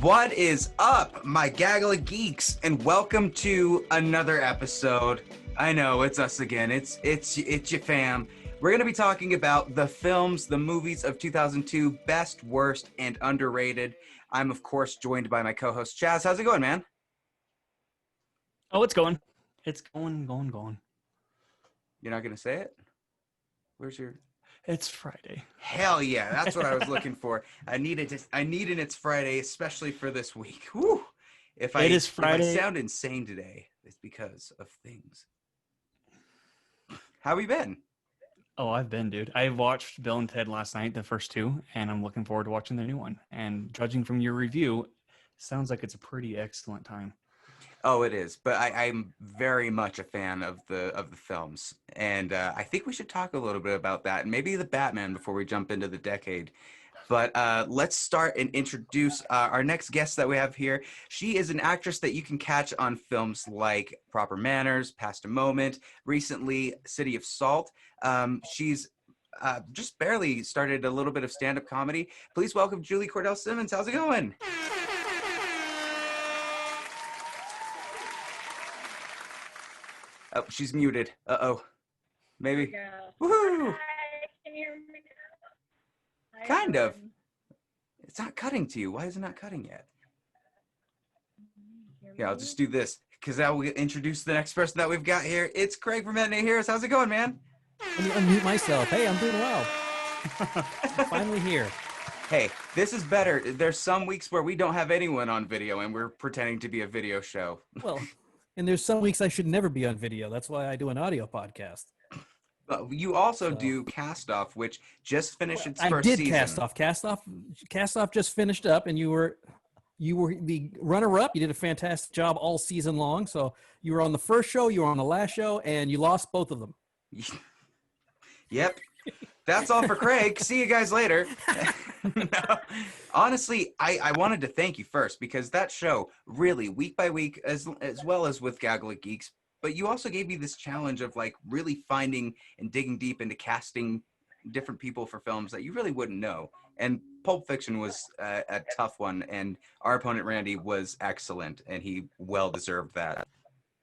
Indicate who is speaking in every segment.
Speaker 1: What is up, my Gaggle of Geeks, and welcome to another episode. I know, it's us again. It's your fam. We're going to be talking about the films, the movies of 2002, best, worst, and underrated. I'm, of course, joined by my co-host, Chaz. How's it going, man?
Speaker 2: Oh, it's going. It's going.
Speaker 1: You're not going to say it? Where's your...
Speaker 2: It's Friday.
Speaker 1: Hell yeah, that's what I was looking for. I needed It's Friday, especially for this week. Whew. If
Speaker 2: It is Friday.
Speaker 1: If I sound insane today, it's because of things. How have you been?
Speaker 2: Oh, I've been, dude. I watched Bill and Ted last night, the first two, and I'm looking forward to watching the new one. And judging from your review, sounds like it's a pretty excellent time.
Speaker 1: Oh, it is. But I'm very much a fan of the films, and I think we should talk a little bit about that, and maybe the Batman before we jump into the decade. But let's start and introduce our next guest that we have here. She is an actress that you can catch on films like Proper Manners, Past a Moment, recently City of Salt. She's just barely started a little bit of stand-up comedy. Please welcome Julie Cordell Simmons. How's it going? Oh, she's muted. Uh-oh. Maybe. Woohoo!
Speaker 3: Hi, can you hear me now? Hi,
Speaker 1: Kind of.
Speaker 3: everyone.
Speaker 1: It's not cutting to you. Why is it not cutting yet?
Speaker 3: Hear
Speaker 1: Yeah, I'll
Speaker 3: me?
Speaker 1: just do this because that will introduce the next person that we've got here. It's Craig from Matinee Heroes. How's it going, man?
Speaker 4: Let me unmute myself. Hey, I'm doing well. I'm finally here.
Speaker 1: Hey, this is better. There's some weeks where we don't have anyone on video and we're pretending to be a video show.
Speaker 4: Well, and there's some weeks I should never be on video. That's why I do an audio podcast.
Speaker 1: You also
Speaker 4: So-
Speaker 1: do Cast Off, which just finished its
Speaker 4: I
Speaker 1: first
Speaker 4: did
Speaker 1: season.
Speaker 4: Cast off just finished up, and you were the runner-up. You did a fantastic job all season long. So you were on the first show, you were on the last show, and you lost both of them.
Speaker 1: Yep. That's all for Craig. See you guys later. No. Honestly, I wanted to thank you first because that show really week by week, as well as with Gaggle of Geeks, but you also gave me this challenge of like really finding and digging deep into casting different people for films that you really wouldn't know. And Pulp Fiction was a tough one, and our opponent Randy was excellent, and he well deserved that.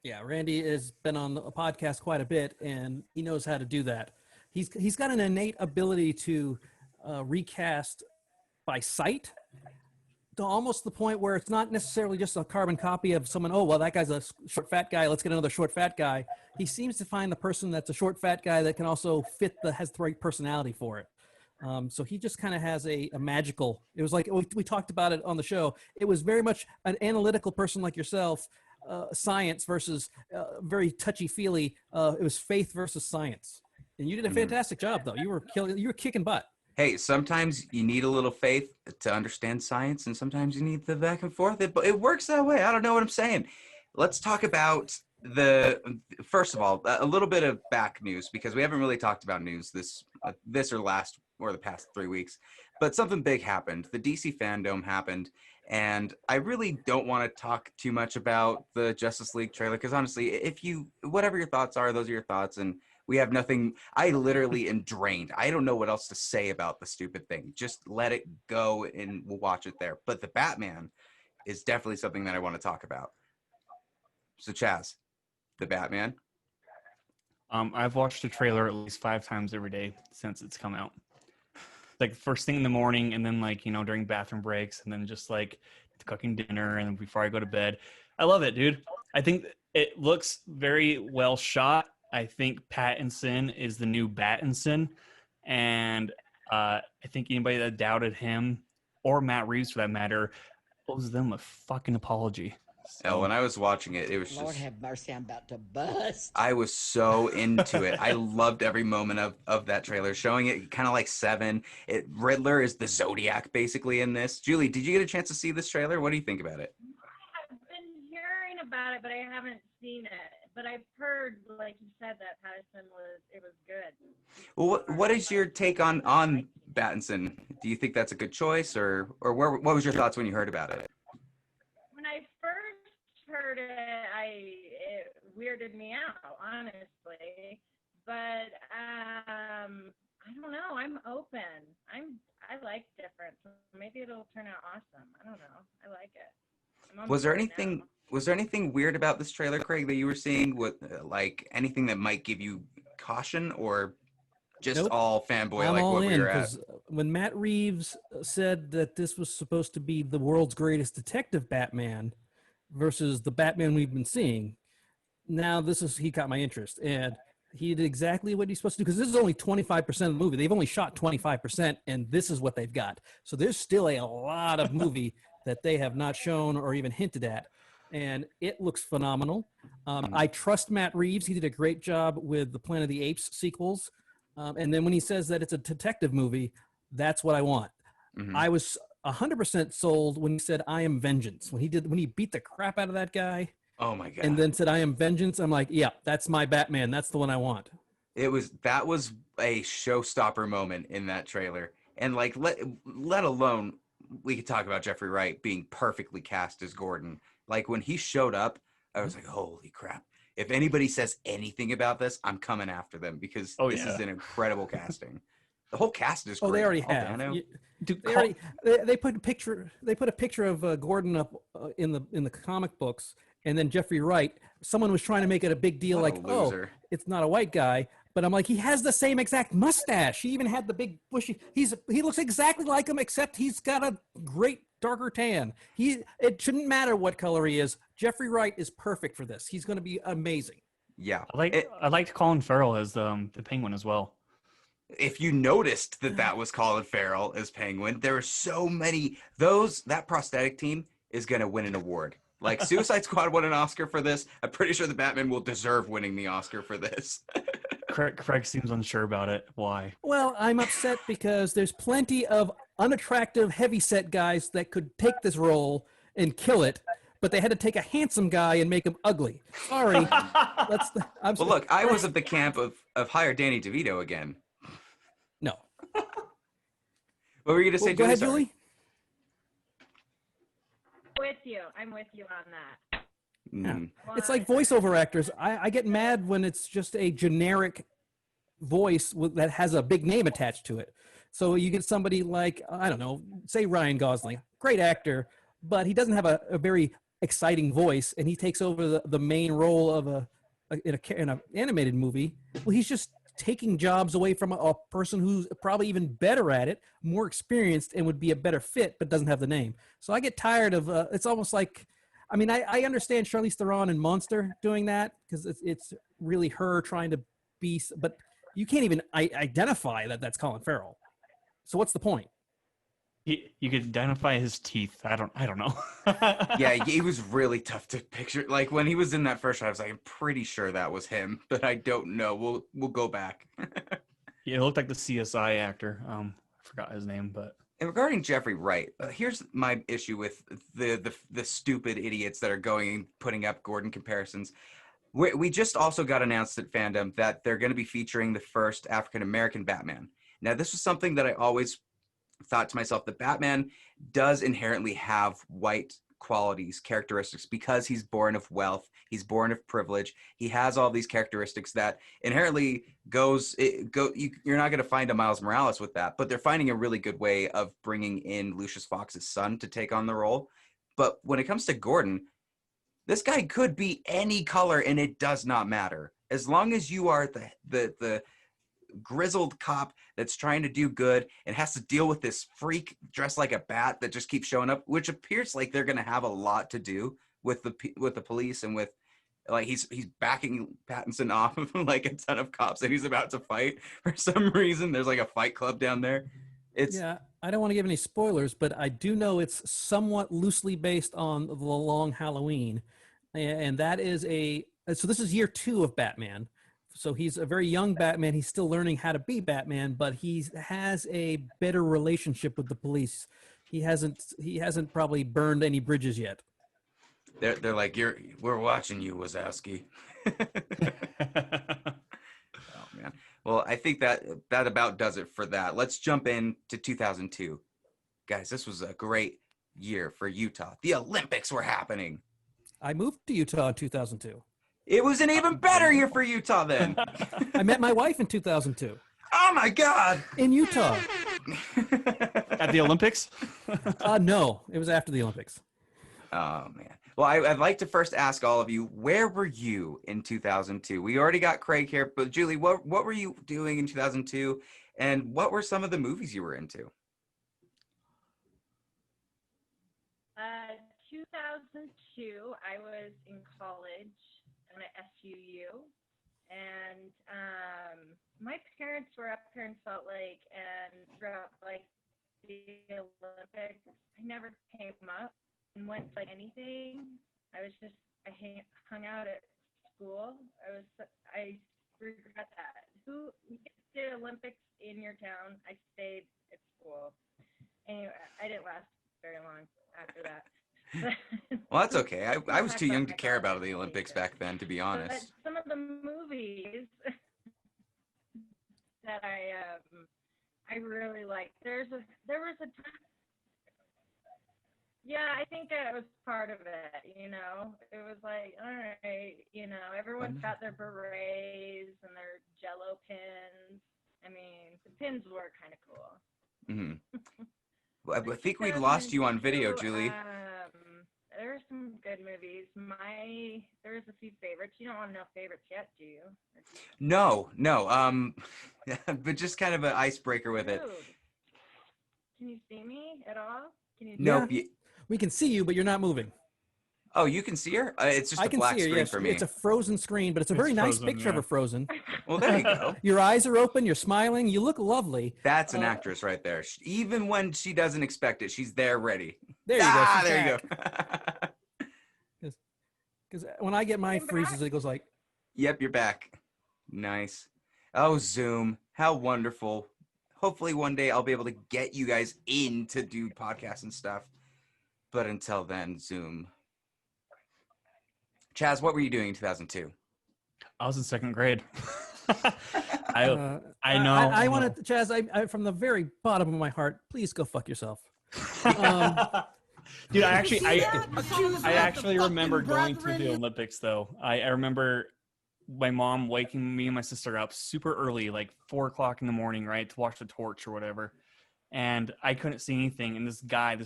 Speaker 4: Yeah, Randy has been on the podcast quite a bit, and he knows how to do that. He's got an innate ability to recast by sight, to almost the point where it's not necessarily just a carbon copy of someone. Oh, well, that guy's a short fat guy. Let's get another short fat guy. He seems to find the person that's a short fat guy that can also has the right personality for it. So he just kind of has a magical. It was like we talked about it on the show. It was very much an analytical person like yourself. Science versus very touchy-feely. It was faith versus science, and you did a fantastic job. Though you were kicking butt.
Speaker 1: Hey, sometimes you need a little faith to understand science, and sometimes you need the back and forth. It works that way. I don't know what I'm saying. Let's talk about first of all, a little bit of back news, because we haven't really talked about news this or the past 3 weeks. But something big happened. The DC Fandom happened, and I really don't want to talk too much about the Justice League trailer, because honestly, whatever your thoughts are, those are your thoughts, and we have nothing. I literally am drained. I don't know what else to say about the stupid thing. Just let it go and we'll watch it there. But the Batman is definitely something that I want to talk about. So Chaz, the Batman.
Speaker 2: I've watched the trailer at least 5 times every day since it's come out. Like first thing in the morning, and then during bathroom breaks, and then just like cooking dinner, and before I go to bed. I love it, dude. I think it looks very well shot. I think Pattinson is the new Battinson, and I think anybody that doubted him, or Matt Reeves for that matter, owes them a fucking apology.
Speaker 1: Oh, when I was watching it, it was
Speaker 5: Lord
Speaker 1: just,
Speaker 5: have mercy, I'm about to bust.
Speaker 1: I was so into it. I loved every moment of that trailer, showing it kind of like Seven. Riddler is the Zodiac basically in this. Julie, did you get a chance to see this trailer? What do you think about it?
Speaker 3: I've been hearing about it, but I haven't seen it. But I've heard, like you said, that Patterson was good.
Speaker 1: Well, what is your take on Pattinson? Do you think that's a good choice, or what was your thoughts when you heard about it?
Speaker 3: When I first heard it, it weirded me out, honestly. But I don't know. I'm open. I like different, so maybe it'll turn out awesome. I don't know. I like it. I'm on
Speaker 1: Was there
Speaker 3: board
Speaker 1: anything?
Speaker 3: now.
Speaker 1: Was there anything weird about this trailer, Craig, that you were seeing? With like anything that might give you caution, or just
Speaker 4: Nope.
Speaker 1: all fanboy
Speaker 4: I'm
Speaker 1: like
Speaker 4: all
Speaker 1: what we
Speaker 4: in
Speaker 1: were at?
Speaker 4: because when Matt Reeves said that this was supposed to be the world's greatest detective Batman versus the Batman we've been seeing, now he got my interest, and he did exactly what he's supposed to do, because this is only 25% of the movie. They've only shot 25%, and this is what they've got. So there's still a lot of movie that they have not shown or even hinted at, and it looks phenomenal. I trust Matt Reeves. He did a great job with the Planet of the Apes sequels, and then when he says that it's a detective movie, that's what I want.
Speaker 1: Mhm.
Speaker 4: I was 100% sold when he said "I am vengeance." When he beat the crap out of that guy
Speaker 1: Oh my god!
Speaker 4: and then said "I am vengeance," I'm like, yeah, that's my Batman. That's the one I want.
Speaker 1: That was a showstopper moment in that trailer, and like let alone we could talk about Jeffrey Wright being perfectly cast as Gordon. Like when he showed up, I was like, holy crap! If anybody says anything about this, I'm coming after them because
Speaker 2: Oh,
Speaker 1: this
Speaker 2: yeah.
Speaker 1: is an incredible casting. The whole cast is
Speaker 4: Oh,
Speaker 1: great.
Speaker 4: they already
Speaker 1: Paul
Speaker 4: have.
Speaker 1: Dano.
Speaker 2: Dude,
Speaker 4: They put a picture. They put a picture of Gordon up in the comic books, and then Jeffrey Wright. Someone was trying to make it a big deal,
Speaker 1: What a
Speaker 4: like, oh,
Speaker 1: loser.
Speaker 4: it's not a white guy. But I'm like, he has the same exact mustache. He even had the big bushy. He looks exactly like him, except he's got a great darker tan. It shouldn't matter what color he is. Jeffrey Wright is perfect for this. He's going to be amazing.
Speaker 1: Yeah.
Speaker 2: I liked Colin Farrell as the Penguin as well.
Speaker 1: If you noticed that was Colin Farrell as Penguin, there are so many. That prosthetic team is going to win an award. Like Suicide Squad won an Oscar for this. I'm pretty sure the Batman will deserve winning the Oscar for this.
Speaker 2: Craig seems unsure about it. Why?
Speaker 4: Well, I'm upset because there's plenty of unattractive, heavyset guys that could take this role and kill it, but they had to take a handsome guy and make him ugly. Sorry.
Speaker 1: Well, look, I was of the camp of hire Danny DeVito again.
Speaker 4: No.
Speaker 1: What were you going to say,
Speaker 4: Go ahead,
Speaker 1: Sorry.
Speaker 4: Julie.
Speaker 3: I'm with you on that.
Speaker 1: Mm.
Speaker 4: It's like voiceover actors. I get mad when it's just a generic voice that has a big name attached to it. So you get somebody like, I don't know, say Ryan Gosling, great actor, but he doesn't have a very exciting voice, and he takes over the main role of in an animated movie. Well, he's just taking jobs away from a person who's probably even better at it, more experienced, and would be a better fit, but doesn't have the name. So I get tired of it's almost like, I mean, I understand Charlize Theron in Monster doing that because it's really her trying to be, but you can't even identify that that's Colin Farrell. So what's the point?
Speaker 2: You could identify his teeth. I don't know.
Speaker 1: Yeah, he was really tough to picture. Like when he was in that first shot, I was like, I'm pretty sure that was him, but I don't know. We'll go back.
Speaker 2: Yeah, it looked like the CSI actor. I forgot his name, but
Speaker 1: And regarding Jeffrey Wright, here's my issue with the stupid idiots that are going and putting up Gordon comparisons. We just also got announced at Fandom that they're going to be featuring the first African-American Batman. Now, this was something that I always thought to myself, that Batman does inherently have white qualities, characteristics, because he's born of wealth, he's born of privilege, he has all these characteristics that inherently you're not going to find a Miles Morales with that, but they're finding a really good way of bringing in Lucius Fox's son to take on the role. But when it comes to Gordon, this guy could be any color and it does not matter. As long as you are the grizzled cop that's trying to do good and has to deal with this freak dressed like a bat that just keeps showing up, which appears like they're going to have a lot to do with the police, and with like he's backing Pattinson off of like a ton of cops that he's about to fight for some reason. There's like a fight club down there.
Speaker 4: Yeah, I don't want to give any spoilers, but I do know it's somewhat loosely based on the Long Halloween, and that is so this is year 2 of Batman. So he's a very young Batman. He's still learning how to be Batman, but he has a better relationship with the police. He hasn't probably burned any bridges yet.
Speaker 1: They're like, we're watching you, Wazowski. Oh man. Well, I think that about does it for that. Let's jump in to 2002. Guys, this was a great year for Utah. The Olympics were happening.
Speaker 4: I moved to Utah in 2002.
Speaker 1: It was an even better year for Utah then.
Speaker 4: I met my wife in 2002.
Speaker 1: Oh my God!
Speaker 4: in Utah.
Speaker 2: At the Olympics?
Speaker 4: No, it was after the Olympics.
Speaker 1: Oh man. Well, I'd like to first ask all of you, where were you in 2002? We already got Craig here, but Julie, what were you doing in 2002, and what were some of the movies you were into?
Speaker 3: 2002, I was in college and at SUU, and my parents were up here in Salt Lake, and throughout like the Olympics, I never came up and went to like anything. I hung out at school. I regret that. Who did Olympics in your town? I stayed at school. Anyway, I didn't last very long after that.
Speaker 1: Well, that's okay. I was too young to care about the Olympics back then, to be honest.
Speaker 3: But some of the movies that I really liked. There was a time. Yeah, I think it was part of it. You know, it was like, all right, you know, everyone's got their berets and their Jello pins. I mean, the pins were kind of cool.
Speaker 1: Mm-hmm. Well, I think we lost you on video, Julie.
Speaker 3: There are some good movies. There's a few favorites. You don't want to know favorites yet, do you?
Speaker 1: No. But just kind of an icebreaker with it.
Speaker 3: Can you see me at all? Can you?
Speaker 1: Nope.
Speaker 4: Yeah. We can see you, but you're not moving.
Speaker 1: Oh, you can see her? It's just a black screen
Speaker 4: yes.
Speaker 1: for me.
Speaker 4: It's a frozen screen, but it's a very nice picture of her frozen.
Speaker 1: Well, there you go.
Speaker 4: Your eyes are open. You're smiling. You look lovely.
Speaker 1: That's an actress right there. Even when she doesn't expect it, she's there ready.
Speaker 4: There you go. She's
Speaker 1: There
Speaker 4: back.
Speaker 1: you go.
Speaker 4: Because when I get my freezes, it goes like.
Speaker 1: Yep, you're back. Nice. Oh, Zoom. How wonderful. Hopefully one day I'll be able to get you guys in to do podcasts and stuff. But until then, Zoom. Chaz, what were you doing in 2002?
Speaker 2: I was in second grade. I know.
Speaker 4: I want to, Chaz, I from the very bottom of my heart, please go fuck yourself.
Speaker 2: Dude, I actually remember going to the Olympics, though. I remember my mom waking me and my sister up super early, like 4 o'clock in the morning, right, to watch the torch or whatever. And I couldn't see anything. And this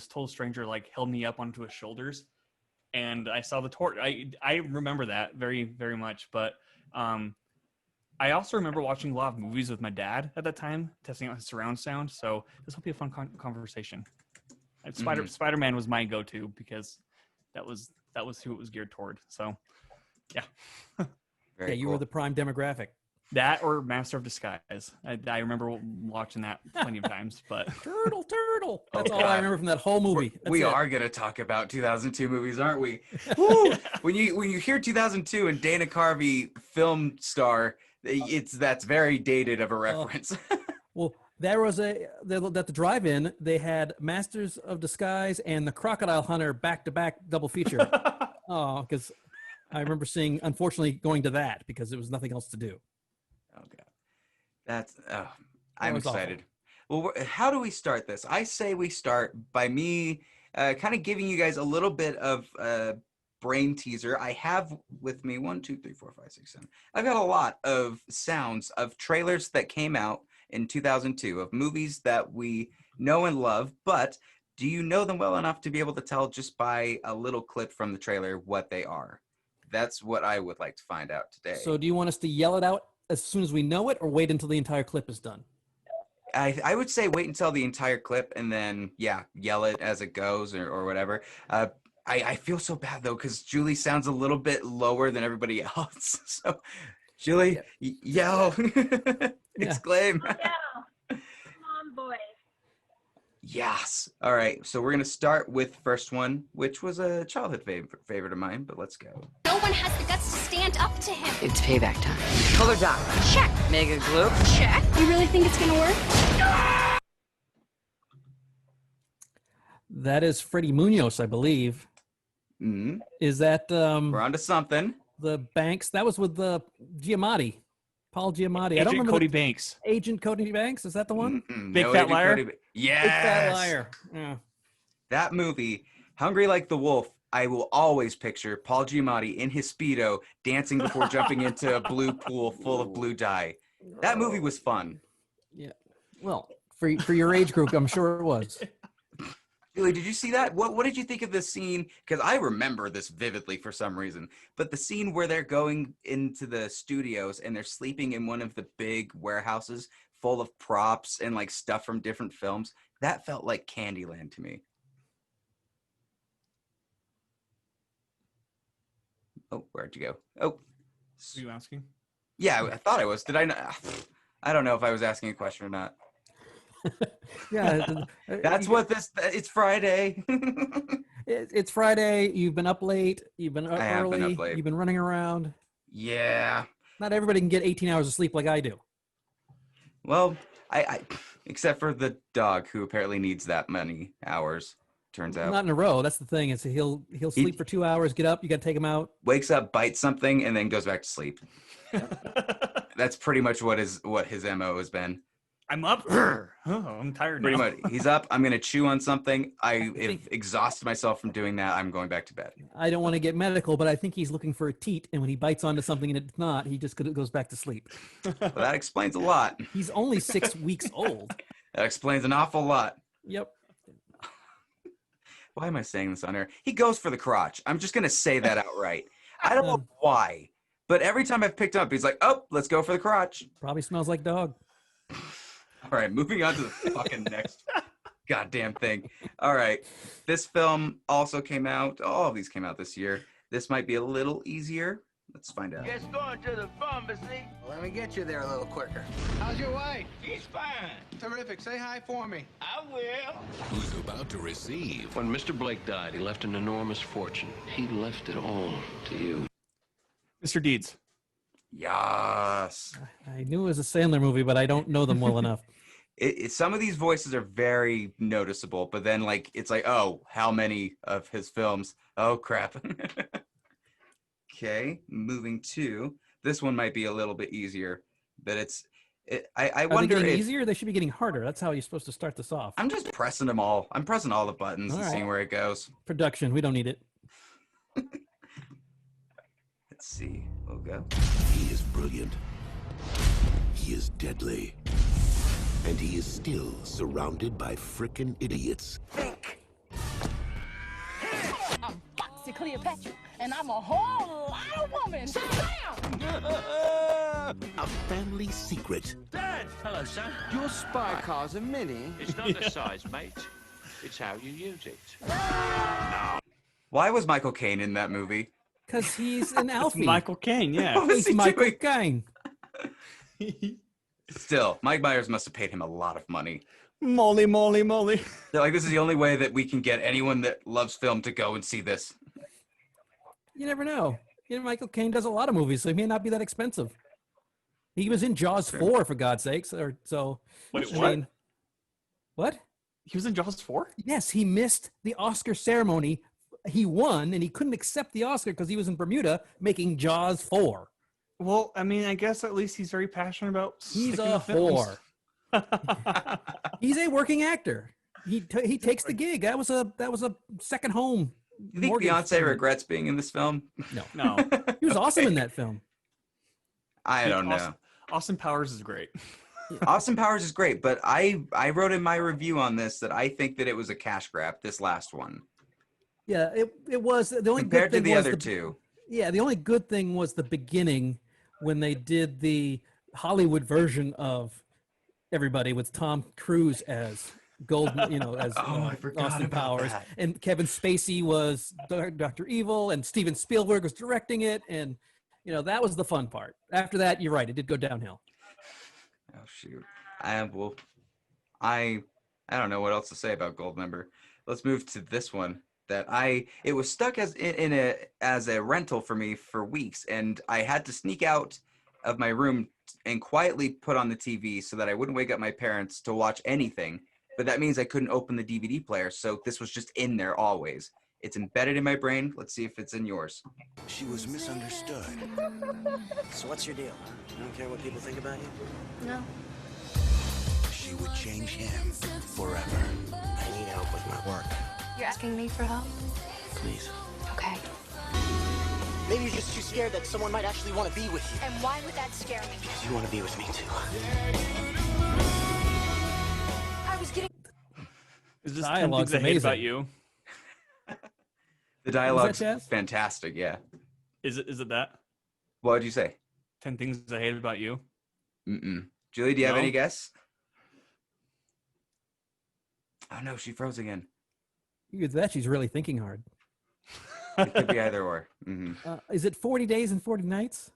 Speaker 2: total stranger, like held me up onto his shoulders. And I saw the torch. I remember that very, very much. But I also remember watching a lot of movies with my dad at that time, testing out his surround sound. So this will be a fun conversation. And Spider-Man was my go-to because that was who it was geared toward. So, yeah.
Speaker 1: Very
Speaker 4: you
Speaker 1: cool.
Speaker 4: were the prime demographic.
Speaker 2: That or Master of Disguise. I remember watching that plenty of times. But
Speaker 4: Turtle. That's all I remember from that whole movie.
Speaker 1: We are going to talk about 2002 movies, aren't we? Woo! When you hear 2002 and Dana Carvey film star, that's very dated of a reference.
Speaker 4: Well, there was at the drive-in, they had Masters of Disguise and The Crocodile Hunter back-to-back double feature. Because I remember unfortunately going to that because there was nothing else to do.
Speaker 1: Oh God, I'm excited.
Speaker 4: Awful.
Speaker 1: Well, how do we start this? I say we start by me kind of giving you guys a little bit of brain teaser. I have with me 1, 2, 3, 4, 5, 6, 7. I've got a lot of sounds of trailers that came out in 2002 of movies that we know and love, but do you know them well enough to be able to tell just by a little clip from the trailer what they are? That's what I would like to find out today.
Speaker 4: So do you want us to yell it out as soon as we know it or wait until the entire clip is done?
Speaker 1: I would say wait until the entire clip and then, yell it as it goes or whatever. I feel so bad, though, because Julie sounds a little bit lower than everybody else. So, Julie, yell. Exclaim.
Speaker 3: Oh, yeah. Come on, boys.
Speaker 1: Yes. All right. So we're going to start with the first one, which was a childhood favorite of mine, but let's go.
Speaker 6: No one has the guts to stand up to him.
Speaker 5: It's payback time. Color dot.
Speaker 6: Check.
Speaker 5: Mega glue.
Speaker 6: Check. You really think it's gonna work?
Speaker 4: That is Freddie Munoz, I believe.
Speaker 1: Mm-hmm.
Speaker 4: Is that
Speaker 1: We're on to something.
Speaker 4: the Banks? That was with the Giamatti, Paul Giamatti. I don't
Speaker 2: Agent
Speaker 4: remember
Speaker 2: Cody Banks.
Speaker 4: Agent Cody Banks. Is that the one?
Speaker 2: Big Fat Liar?
Speaker 1: Yes.
Speaker 4: Big Fat Liar. Yeah.
Speaker 1: That movie, Hungry Like the Wolf, I will always picture Paul Giamatti in his Speedo dancing before jumping into a blue pool full of blue dye. That movie was fun.
Speaker 4: Yeah. Well, for your age group, I'm sure it was.
Speaker 1: Julie, did you see that? What did you think of this scene? Because I remember this vividly for some reason. But the scene where they're going into the studios and they're sleeping in one of the big warehouses full of props and like stuff from different films, that felt like Candyland to me. Oh, where'd you go? Oh.
Speaker 2: Are you asking?
Speaker 1: Yeah, I thought I was. Did I not? I don't know if I was asking a question or not.
Speaker 4: Yeah.
Speaker 1: That's what this. It's Friday.
Speaker 4: It's Friday. You've been up late. You've been up
Speaker 1: I have
Speaker 4: early.
Speaker 1: been up late.
Speaker 4: You've been running around.
Speaker 1: Yeah.
Speaker 4: Not everybody can get 18 hours of sleep like I do.
Speaker 1: Well, I except for the dog who apparently needs that many hours. Turns out.
Speaker 4: Not in a row. That's the thing. Is he'll sleep for 2 hours, get up, you got to take him out.
Speaker 1: Wakes up, bites something, and then goes back to sleep. That's pretty much what his MO has been.
Speaker 2: I'm up. Oh, I'm tired
Speaker 1: Pretty
Speaker 2: now.
Speaker 1: much. He's up. I'm gonna chew on something. I have exhausted myself from doing that. I'm going back to bed.
Speaker 4: I don't want to get medical, but I think he's looking for a teat, and when he bites onto something and it's not, he just goes back to sleep.
Speaker 1: Well, that explains a lot.
Speaker 4: He's only 6 weeks old.
Speaker 1: That explains an awful lot.
Speaker 4: Yep.
Speaker 1: Why am I saying this on air? He goes for the crotch. I'm just gonna say that outright. I don't know why, but every time I've picked up, he's like, "Oh, let's go for the crotch."
Speaker 4: Probably smells like dog.
Speaker 1: All right, moving on to the fucking next goddamn thing. All right, this film also came out. All of these came out this year. This might be a little easier. Let's find out.
Speaker 7: Just going to the pharmacy.
Speaker 8: Let me get you there a little quicker.
Speaker 7: How's your wife? She's fine.
Speaker 8: Terrific. Say hi for me.
Speaker 7: I will.
Speaker 9: Who's about to receive?
Speaker 10: When Mr. Blake died, he left an enormous fortune. He left it all to you.
Speaker 2: Mr. Deeds.
Speaker 1: Yes.
Speaker 4: I knew it was a Sandler movie, but I don't know them well enough.
Speaker 1: Some of these voices are very noticeable, but then like it's like, oh, how many of his films? Oh crap. Okay, moving to this one might be a little bit easier, but I wonder
Speaker 4: they
Speaker 1: if
Speaker 4: easier. They should be getting harder. That's how you're supposed to start this off.
Speaker 1: I'm just pressing them all. I'm pressing all the buttons
Speaker 4: All
Speaker 1: and
Speaker 4: right.
Speaker 1: seeing where it goes.
Speaker 4: Production. We don't need it.
Speaker 1: Let's see. We'll go.
Speaker 9: He is brilliant. He is deadly. And he is still surrounded by frickin' idiots.
Speaker 11: I'm Foxy Cleopatra, and I'm a whole lot of woman. Sit down!
Speaker 9: A family secret.
Speaker 7: Dad! Hello, son.
Speaker 8: Your spy car's a mini.
Speaker 7: It's not the size, mate. It's how you use it.
Speaker 1: Why was Michael Caine in that movie?
Speaker 4: Because he's an Alfie.
Speaker 2: Michael Caine, yeah.
Speaker 1: What was
Speaker 4: He's
Speaker 1: he
Speaker 4: Michael
Speaker 1: doing?
Speaker 4: Caine.
Speaker 1: Still, Mike Myers must have paid him a lot of money.
Speaker 2: Moly, moly, moly.
Speaker 1: They're like, this is the only way that we can get anyone that loves film to go and see this.
Speaker 4: You never know. Michael Caine does a lot of movies, so he may not be that expensive. He was in Jaws 4, for God's sakes. Or so.
Speaker 2: Wait,
Speaker 4: I
Speaker 2: what?
Speaker 4: mean, what?
Speaker 2: He was in Jaws 4?
Speaker 4: Yes, he missed the Oscar ceremony. He won, and he couldn't accept the Oscar because he was in Bermuda making Jaws 4.
Speaker 2: Well, I mean, I guess at least he's very passionate about.
Speaker 4: He's
Speaker 2: sticking
Speaker 4: a
Speaker 2: to films.
Speaker 4: whore. He's a working actor. He takes the gig. That was a second home.
Speaker 1: You think
Speaker 4: mortgage
Speaker 1: Beyonce
Speaker 4: payment.
Speaker 1: regrets being in this film?
Speaker 4: No,
Speaker 2: No.
Speaker 4: he was awesome in that film.
Speaker 1: I don't know.
Speaker 2: Austin Powers is great.
Speaker 1: Austin Powers is great, but I wrote in my review on this that I think that it was a cash grab, this last one,
Speaker 4: Yeah, it was the only
Speaker 1: compared
Speaker 4: good
Speaker 1: to
Speaker 4: thing
Speaker 1: the
Speaker 4: was
Speaker 1: other two.
Speaker 4: Yeah, the only good thing was the beginning when they did the Hollywood version of everybody with Tom Cruise as as
Speaker 1: I forgot
Speaker 4: Austin
Speaker 1: about
Speaker 4: Powers,
Speaker 1: that.
Speaker 4: and Kevin Spacey was Dr. Evil, and Steven Spielberg was directing it, and that was the fun part. After that, you're right, it did go downhill.
Speaker 1: Oh shoot! I don't know what else to say about Goldmember. Let's move to this one. It was stuck as a rental for me for weeks, and I had to sneak out of my room and quietly put on the TV so that I wouldn't wake up my parents to watch anything. But that means I couldn't open the DVD player, so this was just in there always. It's embedded in my brain. Let's see if it's in yours.
Speaker 8: She was misunderstood. So what's your deal? You don't care what people think about you?
Speaker 6: No.
Speaker 8: She would change him forever. I need help with my work.
Speaker 6: You're asking me for help?
Speaker 8: Please.
Speaker 6: Okay.
Speaker 8: Maybe you're just too scared that someone might actually want to be with you.
Speaker 6: And why would that scare me?
Speaker 8: Because you want to be with me too.
Speaker 2: Is this 10
Speaker 4: Dialogue's
Speaker 2: things I hate about
Speaker 4: amazing.
Speaker 2: you?
Speaker 1: The dialogue's
Speaker 4: Chaz?
Speaker 1: fantastic. Yeah.
Speaker 2: Is it that?
Speaker 1: What did you say?
Speaker 2: 10 things I hate about you?
Speaker 1: Mm-mm. Julie, do you have
Speaker 2: No?
Speaker 1: any guess? Oh no, she froze again.
Speaker 4: Either that, she's really thinking hard.
Speaker 1: It could be either or. Mhm.
Speaker 4: Is it 40 Days and 40 Nights?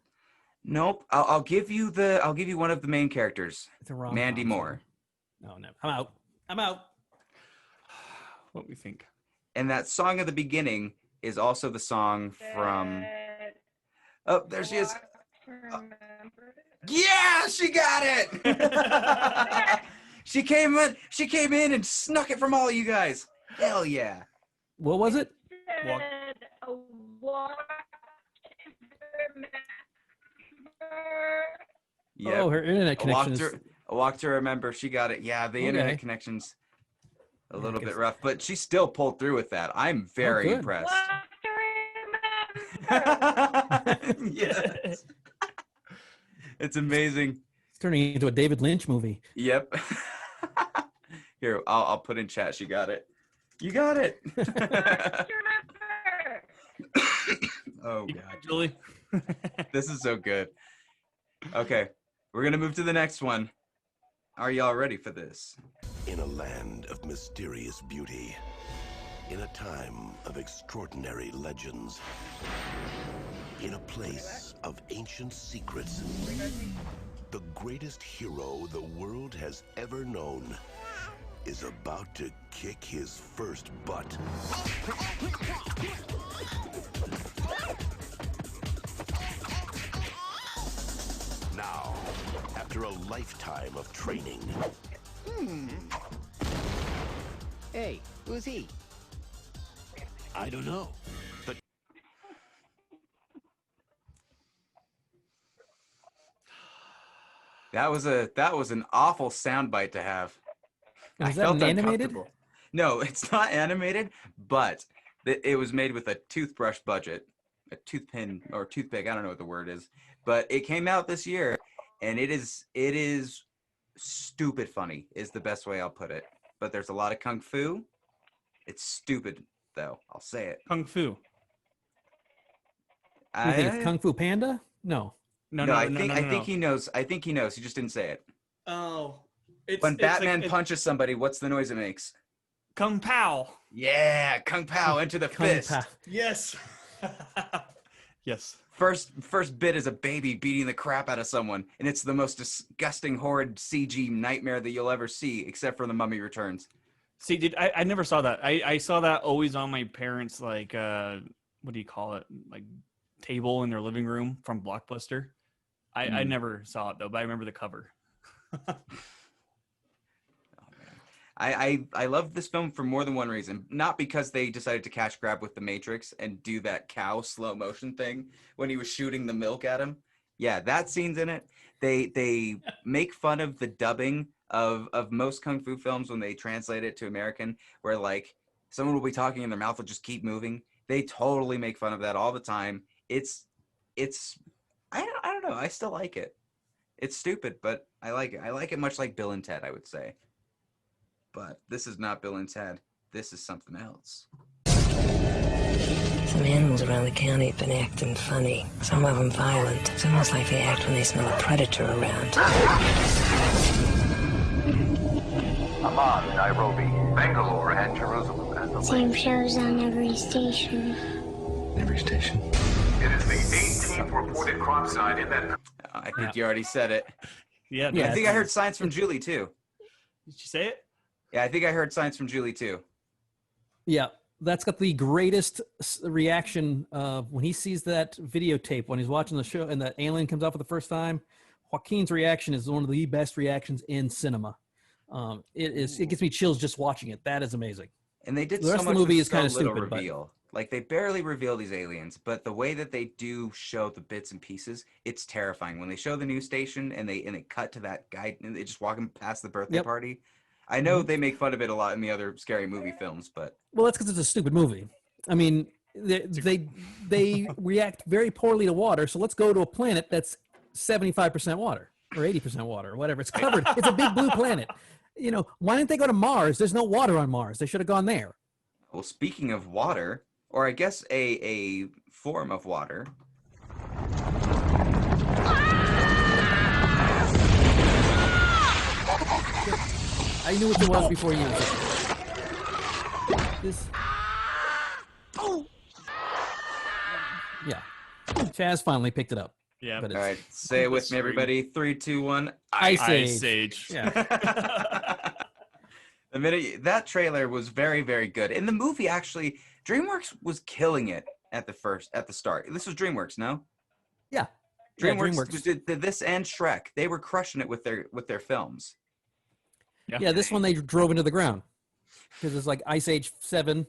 Speaker 1: Nope. I'll give you one of the main characters.
Speaker 4: It's a rom-com,
Speaker 1: Mandy
Speaker 4: so-
Speaker 1: Moore.
Speaker 4: No, no. I'm out.
Speaker 2: What do we think?
Speaker 1: And that song at the beginning is also the song from. Oh, there she is. Yeah, she got it. She came in and snuck it from all of you guys. Hell yeah.
Speaker 4: What was it?
Speaker 2: Walk.
Speaker 3: A walk
Speaker 1: Yep.
Speaker 4: Oh, her internet connection is...
Speaker 1: A walk to remember. She got it. Yeah, the internet
Speaker 4: Okay.
Speaker 1: connection's a little bit rough, but she still pulled through with that. I'm very
Speaker 4: good.
Speaker 1: impressed.
Speaker 3: walk to remember.
Speaker 1: Yes. It's amazing.
Speaker 4: It's turning into a David Lynch movie.
Speaker 1: Yep. Here, I'll put in chat. She got it. You got it.
Speaker 3: Walk to remember.
Speaker 1: Oh
Speaker 2: You
Speaker 1: god.
Speaker 2: got it, Julie.
Speaker 1: This is so good. Okay, we're gonna move to the next one. Are y'all ready for this?
Speaker 9: In a land of mysterious beauty, in a time of extraordinary legends, in a place of ancient secrets, the greatest hero the world has ever known is about to kick his first butt. Now, after a lifetime of training,
Speaker 8: Hey, who's he?
Speaker 9: I don't know. But
Speaker 1: That was an awful soundbite to have.
Speaker 4: Is that an animated?
Speaker 1: uncomfortable. No, it's not animated, but it was made with a toothbrush budget, a toothpin or toothpick. I don't know what the word is, but it came out this year, and it is stupid funny is the best way I'll put it. But there's a lot of kung fu. It's stupid though. I'll say it.
Speaker 2: Kung Fu.
Speaker 4: You think it's Kung Fu Panda? No.
Speaker 2: No,
Speaker 1: I think he knows. I think he knows. He just didn't say it.
Speaker 2: Oh.
Speaker 1: When Batman punches somebody, what's the noise it makes?
Speaker 2: Kung Pao.
Speaker 1: Yeah, Kung Pao into the
Speaker 4: Kung
Speaker 1: fist.
Speaker 4: Pao.
Speaker 2: Yes. Yes.
Speaker 1: First bit is a baby beating the crap out of someone, and it's the most disgusting, horrid CG nightmare that you'll ever see, except for The Mummy Returns.
Speaker 2: See, I never saw that. I saw that always on my parents' like what do you call it? Like table in their living room from Blockbuster. I never saw it though, but I remember the cover.
Speaker 1: I love this film for more than one reason. Not because they decided to cash grab with The Matrix and do that cow slow motion thing when he was shooting the milk at him. Yeah, that scene's in it. They make fun of the dubbing of most kung fu films when they translate it to American, where like someone will be talking and their mouth will just keep moving. They totally make fun of that all the time. It's I don't know. I still like it. It's stupid, but I like it. I like it much like Bill and Ted, I would say. But this is not Bill and Ted. This is something else.
Speaker 5: Some animals around the county have been acting funny. Some of them violent. It's almost like they act when they smell a predator around.
Speaker 12: Amman, Nairobi, Bangalore, and Jerusalem as the
Speaker 13: Same shows on every station.
Speaker 12: Every station. It is the 18th reported crop site in that.
Speaker 1: I think you already said it.
Speaker 2: Yeah.
Speaker 1: I think I heard signs from Julie too.
Speaker 2: Did you say it?
Speaker 1: Yeah, I think I heard signs from Julie too.
Speaker 4: Yeah, that's got the greatest reaction when he sees that videotape when he's watching the show and that alien comes out for the first time. Joaquin's reaction is one of the best reactions in cinema. It gets me chills just watching it. That is amazing.
Speaker 1: And they did
Speaker 4: The
Speaker 1: so
Speaker 4: rest
Speaker 1: much
Speaker 4: of the movie
Speaker 1: with
Speaker 4: is kind of
Speaker 1: so little
Speaker 4: stupid,
Speaker 1: reveal. Like they barely reveal these aliens, but the way that they do show the bits and pieces, it's terrifying. When they show the news station and they cut to that guy and they just walking past the birthday party. I know they make fun of it a lot in the other scary movie films, but
Speaker 4: Well, that's because it's a stupid movie. I mean, they react very poorly to water, so let's go to a planet that's 75% water or 80% water or whatever. It's covered. It's a big blue planet. You know, why didn't they go to Mars? There's no water on Mars. They should have gone there.
Speaker 1: Well, speaking of water, or I guess a form of water.
Speaker 4: I knew what it was before you used it. This. Yeah. Chaz finally picked it up.
Speaker 2: Yeah.
Speaker 4: But
Speaker 1: All right, say it with me, everybody. 3, 2, 1.
Speaker 4: Ice Age.
Speaker 2: Yeah.
Speaker 1: The minute that trailer was very, very good, and the movie actually, DreamWorks was killing it at the start. This was DreamWorks, no?
Speaker 4: Yeah.
Speaker 1: DreamWorks did this and Shrek. They were crushing it with their films.
Speaker 4: Yeah, this one they drove into the ground because it's like Ice Age 7.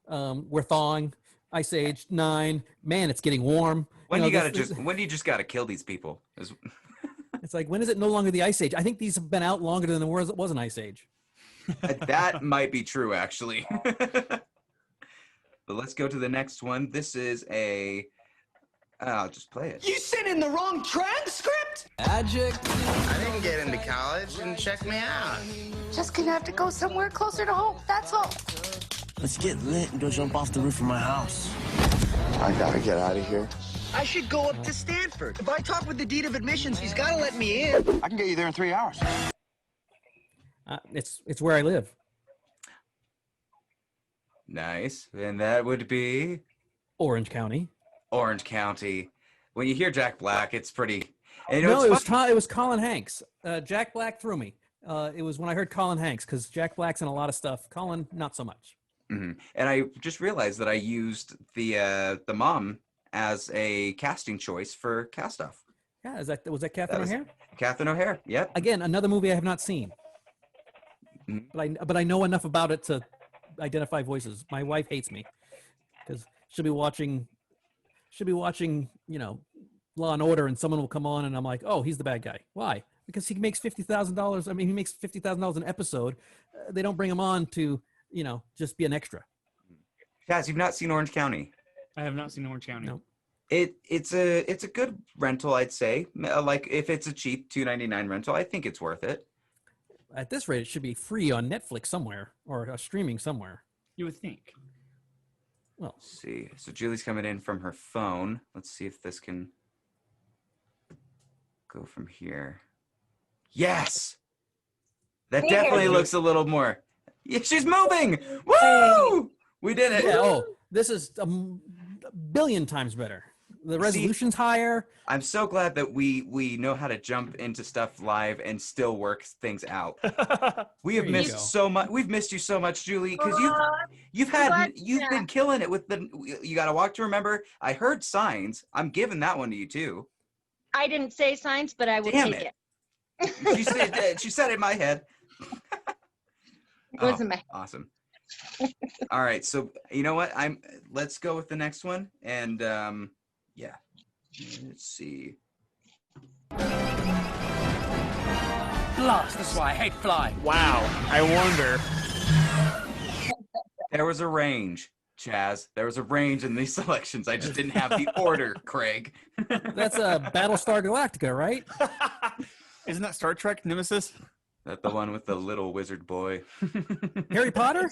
Speaker 4: We're thawing. Ice Age 9. Man, it's getting warm.
Speaker 1: When do you just gotta kill these people?
Speaker 4: It's like, when is it no longer the Ice Age? I think these have been out longer than it was an Ice Age.
Speaker 1: That might be true, actually. But let's go to the next one. This is I'll just play it.
Speaker 8: You sent in the wrong transcript?
Speaker 14: Adjective. I didn't get into college, and check me out.
Speaker 6: Just gonna have to go somewhere closer to home, that's all.
Speaker 8: Let's get lit and go jump off the roof of my house.
Speaker 14: I gotta get out of here.
Speaker 8: I should go up to Stanford. If I talk with the dean of admissions, he's gotta let me in.
Speaker 14: I can get you there in 3 hours.
Speaker 4: It's where I live.
Speaker 1: Nice. And that would be
Speaker 4: Orange County.
Speaker 1: Orange County. When you hear Jack Black, it's pretty. And
Speaker 4: No, it was Colin Hanks. Jack Black threw me. It was when I heard Colin Hanks, because Jack Black's in a lot of stuff. Colin, not so much.
Speaker 1: Mm-hmm. And I just realized that I used the mom as a casting choice for Cast Off.
Speaker 4: Yeah, was that Catherine O'Hare?
Speaker 1: Catherine O'Hare. Yep.
Speaker 4: Again, another movie I have not seen.
Speaker 1: Mm-hmm.
Speaker 4: But I know enough about it to identify voices. My wife hates me because she'll be watching, Law and Order, and someone will come on, and I'm like, oh, he's the bad guy. Why? Because he makes $50,000. I mean, he makes $50,000 an episode. They don't bring him on to, just be an extra.
Speaker 1: Chaz, you've not seen Orange County?
Speaker 2: I have not seen Orange County.
Speaker 4: No.
Speaker 1: It's a good rental, I'd say. Like if it's a cheap $2.99 rental, I think it's worth it.
Speaker 4: At this rate, it should be free on Netflix somewhere or streaming somewhere.
Speaker 2: You would think.
Speaker 4: Well,
Speaker 1: let's see. So Julie's coming in from her phone. Let's see if this can go from here. Yes, that definitely looks a little more. Yeah, she's moving. Woo! We did it.
Speaker 4: Yeah, this is a billion times better. The resolution's higher.
Speaker 1: I'm so glad that we know how to jump into stuff live and still work things out. We have missed so much. We've missed you so much, Julie, because you've been killing it with the. You got to Walk to Remember. I heard Signs. I'm giving that one to you too.
Speaker 3: I didn't say Signs, but I will take it.
Speaker 1: She said it in my head.
Speaker 3: It wasn't my.
Speaker 1: Awesome. All right, so you know what? Let's go with the next one, and yeah. Let's see.
Speaker 15: Blast! That's why I hate flying.
Speaker 2: Wow. I wonder.
Speaker 1: There was a range, Chaz. There was a range in these selections. I just didn't have the order, Craig.
Speaker 4: That's a Battlestar Galactica, right?
Speaker 2: Isn't that Star Trek Nemesis?
Speaker 1: That the one with the little wizard boy.
Speaker 4: Harry Potter?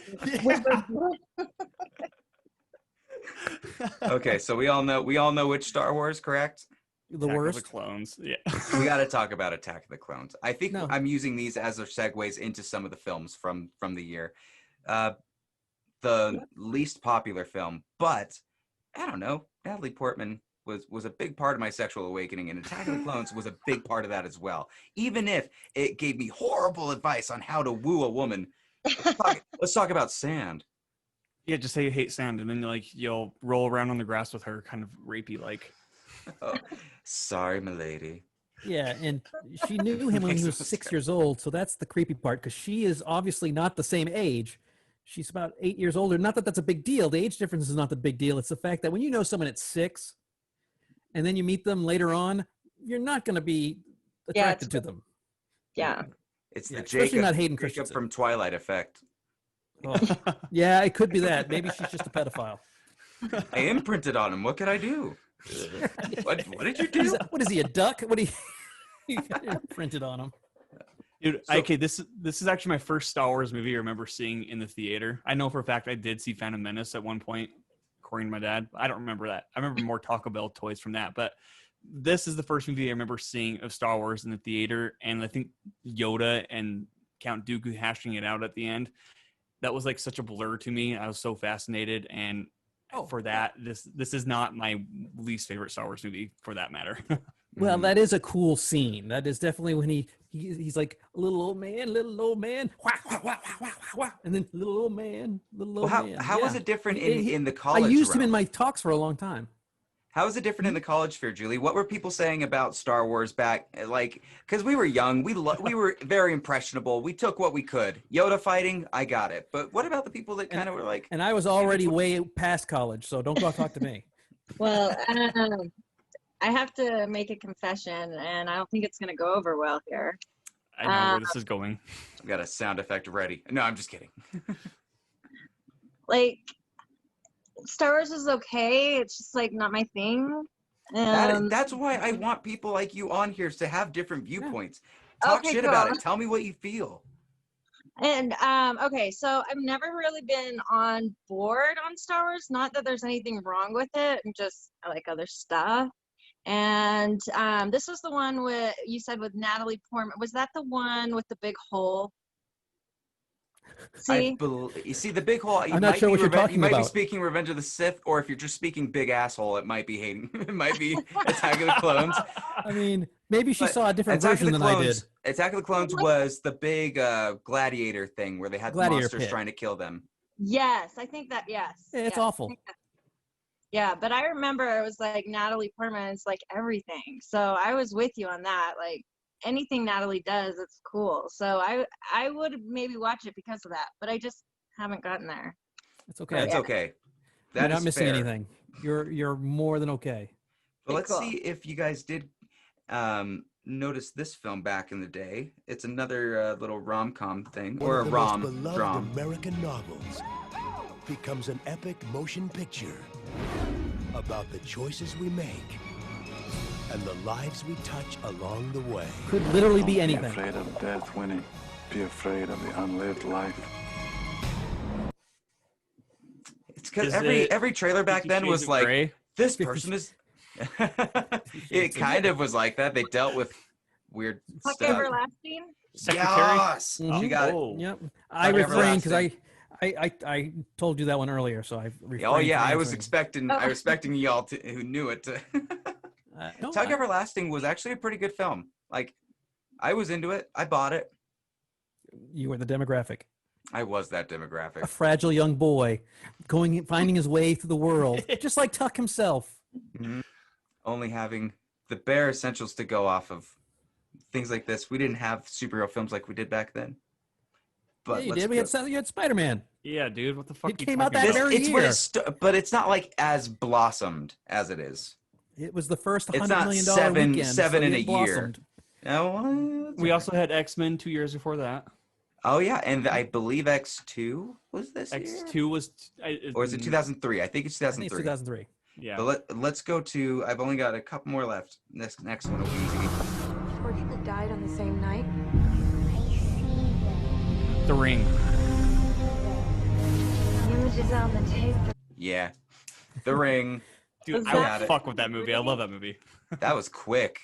Speaker 1: Okay, so we all know which Star Wars, correct?
Speaker 4: The worst.
Speaker 2: Of the Clones. Yeah.
Speaker 1: We got to talk about Attack of the Clones. I think I'm using these as their segues into some of the films from the year. The least popular film, but I don't know. Natalie Portman was a big part of my sexual awakening, and Attack of the Clones was a big part of that as well. Even if it gave me horrible advice on how to woo a woman. Let's talk about sand.
Speaker 2: Yeah, just say you hate sand, and then you'll roll around on the grass with her, kind of rapey like.
Speaker 1: Oh, sorry, milady.
Speaker 4: Yeah, and she knew him when he was 6 years old, so that's the creepy part, because she is obviously not the same age. She's about 8 years older. Not that that's a big deal. The age difference is not the big deal. It's the fact that when you know someone at 6, and then you meet them later on, you're not going to be attracted to them.
Speaker 3: Yeah.
Speaker 1: It's the
Speaker 4: especially not Hayden
Speaker 1: Jacob
Speaker 4: Christensen
Speaker 1: from Twilight effect.
Speaker 4: Oh, yeah, it could be that. Maybe she's just a pedophile.
Speaker 1: I imprinted on him. What could I do? What did you do?
Speaker 4: What is he, a duck? What do you printed on him?
Speaker 2: Dude, okay, this is actually my first Star Wars movie I remember seeing in the theater. I know for a fact I did see Phantom Menace at one point, according to my dad. I don't remember that. I remember more Taco Bell toys from that, but this is the first movie I remember seeing of Star Wars in the theater, and I think Yoda and Count Dooku hashing it out at the end. That was like such a blur to me. I was so fascinated, and for that, this is not my least favorite Star Wars movie for that matter.
Speaker 4: Well, that is a cool scene. That is definitely when he's like, little old man, wah, wah, wah, wah, wah, and then little old man.
Speaker 1: How was it different in the college?
Speaker 4: I used him in
Speaker 1: realm?
Speaker 4: my talks for a long time.
Speaker 1: How is it different in the college sphere, Julie? What were people saying about Star Wars back, like, because we were young, we were very impressionable. We took what we could. Yoda fighting, I got it. But what about the people that kind of were like?
Speaker 4: And I was already way past college, so don't go talk to me.
Speaker 16: Well, I have to make a confession, and I don't think it's going to go over well here.
Speaker 2: I know where this is going.
Speaker 1: I've got a sound effect ready. No, I'm just kidding.
Speaker 16: Like, Star Wars is okay. It's just like not my thing.
Speaker 1: That's why I want people like you on here to have different viewpoints. Talk
Speaker 16: Okay,
Speaker 1: shit
Speaker 16: cool.
Speaker 1: about it. Tell me what you feel.
Speaker 16: And okay, so I've never really been on board on Star Wars. Not that there's anything wrong with it. I'm just I like other stuff. And this was the one with you said with Natalie Portman. Was that the one with the big hole? See,
Speaker 1: You see the big hole.
Speaker 4: I'm not sure what you're talking
Speaker 1: You might be
Speaker 4: about.
Speaker 1: speaking Revenge of the Sith, or if you're just speaking big asshole, it might be hating. It might be Attack of the Clones.
Speaker 4: I mean, maybe she
Speaker 1: But
Speaker 4: saw a different
Speaker 1: Attack of
Speaker 4: version
Speaker 1: the
Speaker 4: than I did.
Speaker 1: Clones- Attack of the Clones was the big gladiator thing where they had
Speaker 4: Gladiator
Speaker 1: monsters
Speaker 4: pit.
Speaker 1: trying to kill them.
Speaker 16: yes, I think that yes.
Speaker 4: Yeah, it's
Speaker 16: yes, I
Speaker 4: awful.
Speaker 16: think that- yeah, but I remember it was like Natalie Portman's like everything. So I was with you on that. Like anything Natalie does, it's cool. So I would maybe watch it because of that, but I just haven't gotten there.
Speaker 4: It's okay.
Speaker 1: That's okay.
Speaker 4: You're
Speaker 1: That
Speaker 4: not
Speaker 1: is
Speaker 4: missing
Speaker 1: fair.
Speaker 4: anything. You're more than okay.
Speaker 1: Well, let's
Speaker 16: Cool.
Speaker 1: see if you guys did notice this film back in the day. It's another little rom-com thing,
Speaker 9: One
Speaker 1: or a
Speaker 9: of the most
Speaker 1: rom
Speaker 9: beloved
Speaker 1: drum.
Speaker 9: American novels becomes an epic motion picture about the choices we make and the lives we touch along the way.
Speaker 4: Could literally be
Speaker 12: Don't
Speaker 4: anything.
Speaker 12: Be afraid of death, Winnie. Be afraid of the unlived life.
Speaker 1: It's because
Speaker 2: Is
Speaker 1: every trailer back
Speaker 2: 50
Speaker 1: then
Speaker 2: Shades
Speaker 1: was
Speaker 2: of
Speaker 1: like,
Speaker 2: Grey?
Speaker 1: this person is. It kind of was like that. They dealt with weird
Speaker 16: Tuck
Speaker 1: stuff.
Speaker 16: Everlasting.
Speaker 2: Secretary?
Speaker 1: Yes, she got it.
Speaker 2: Oh.
Speaker 4: Yep. I
Speaker 1: Tuck
Speaker 4: refrained because
Speaker 1: Everlasting.
Speaker 4: I told you that one earlier, so I refrained.
Speaker 1: Oh yeah,
Speaker 4: from
Speaker 1: I was
Speaker 4: answering.
Speaker 1: expecting. I was expecting y'all who knew it to.
Speaker 4: No,
Speaker 1: Tuck Everlasting was actually a pretty good film. Like, I was into it. I bought it.
Speaker 4: You were the demographic.
Speaker 1: I was that
Speaker 4: A
Speaker 1: demographic.
Speaker 4: fragile young boy finding his way through the world, just like Tuck himself.
Speaker 1: Mhm. Only having the bare essentials to go off of. Things like this. We didn't have superhero films like we did back then. But
Speaker 4: Yeah, you
Speaker 1: let's
Speaker 4: did.
Speaker 1: go-
Speaker 4: You had Spider-Man.
Speaker 2: Yeah, dude, what the fuck?
Speaker 4: It
Speaker 2: you
Speaker 4: came out
Speaker 2: talking
Speaker 4: that
Speaker 2: about?
Speaker 4: very
Speaker 1: it's what
Speaker 4: year.
Speaker 1: but it's not like as blossomed as it is.
Speaker 4: It was the first
Speaker 1: It's
Speaker 4: $100
Speaker 1: not
Speaker 4: million
Speaker 1: seven
Speaker 4: weekend.
Speaker 1: seven
Speaker 4: so
Speaker 1: in a
Speaker 4: it
Speaker 1: year.
Speaker 4: blossomed.
Speaker 1: Oh,
Speaker 2: We also had X-Men 2 years before that.
Speaker 1: oh yeah, and I believe X2 was this year?
Speaker 2: X2 was...
Speaker 1: Or is it 2003? I think it's
Speaker 4: I think it's
Speaker 1: 2003.
Speaker 4: 2003.
Speaker 2: Yeah.
Speaker 1: But let's go to. I've only got a couple more left. Next one will be easy.
Speaker 17: Were you that died on the same night?
Speaker 2: The Ring.
Speaker 17: The images on the tape.
Speaker 1: Yeah, The Ring.
Speaker 2: Dude,
Speaker 16: Was
Speaker 2: I
Speaker 1: that-
Speaker 2: would fuck with that movie. I love that movie.
Speaker 1: That was quick.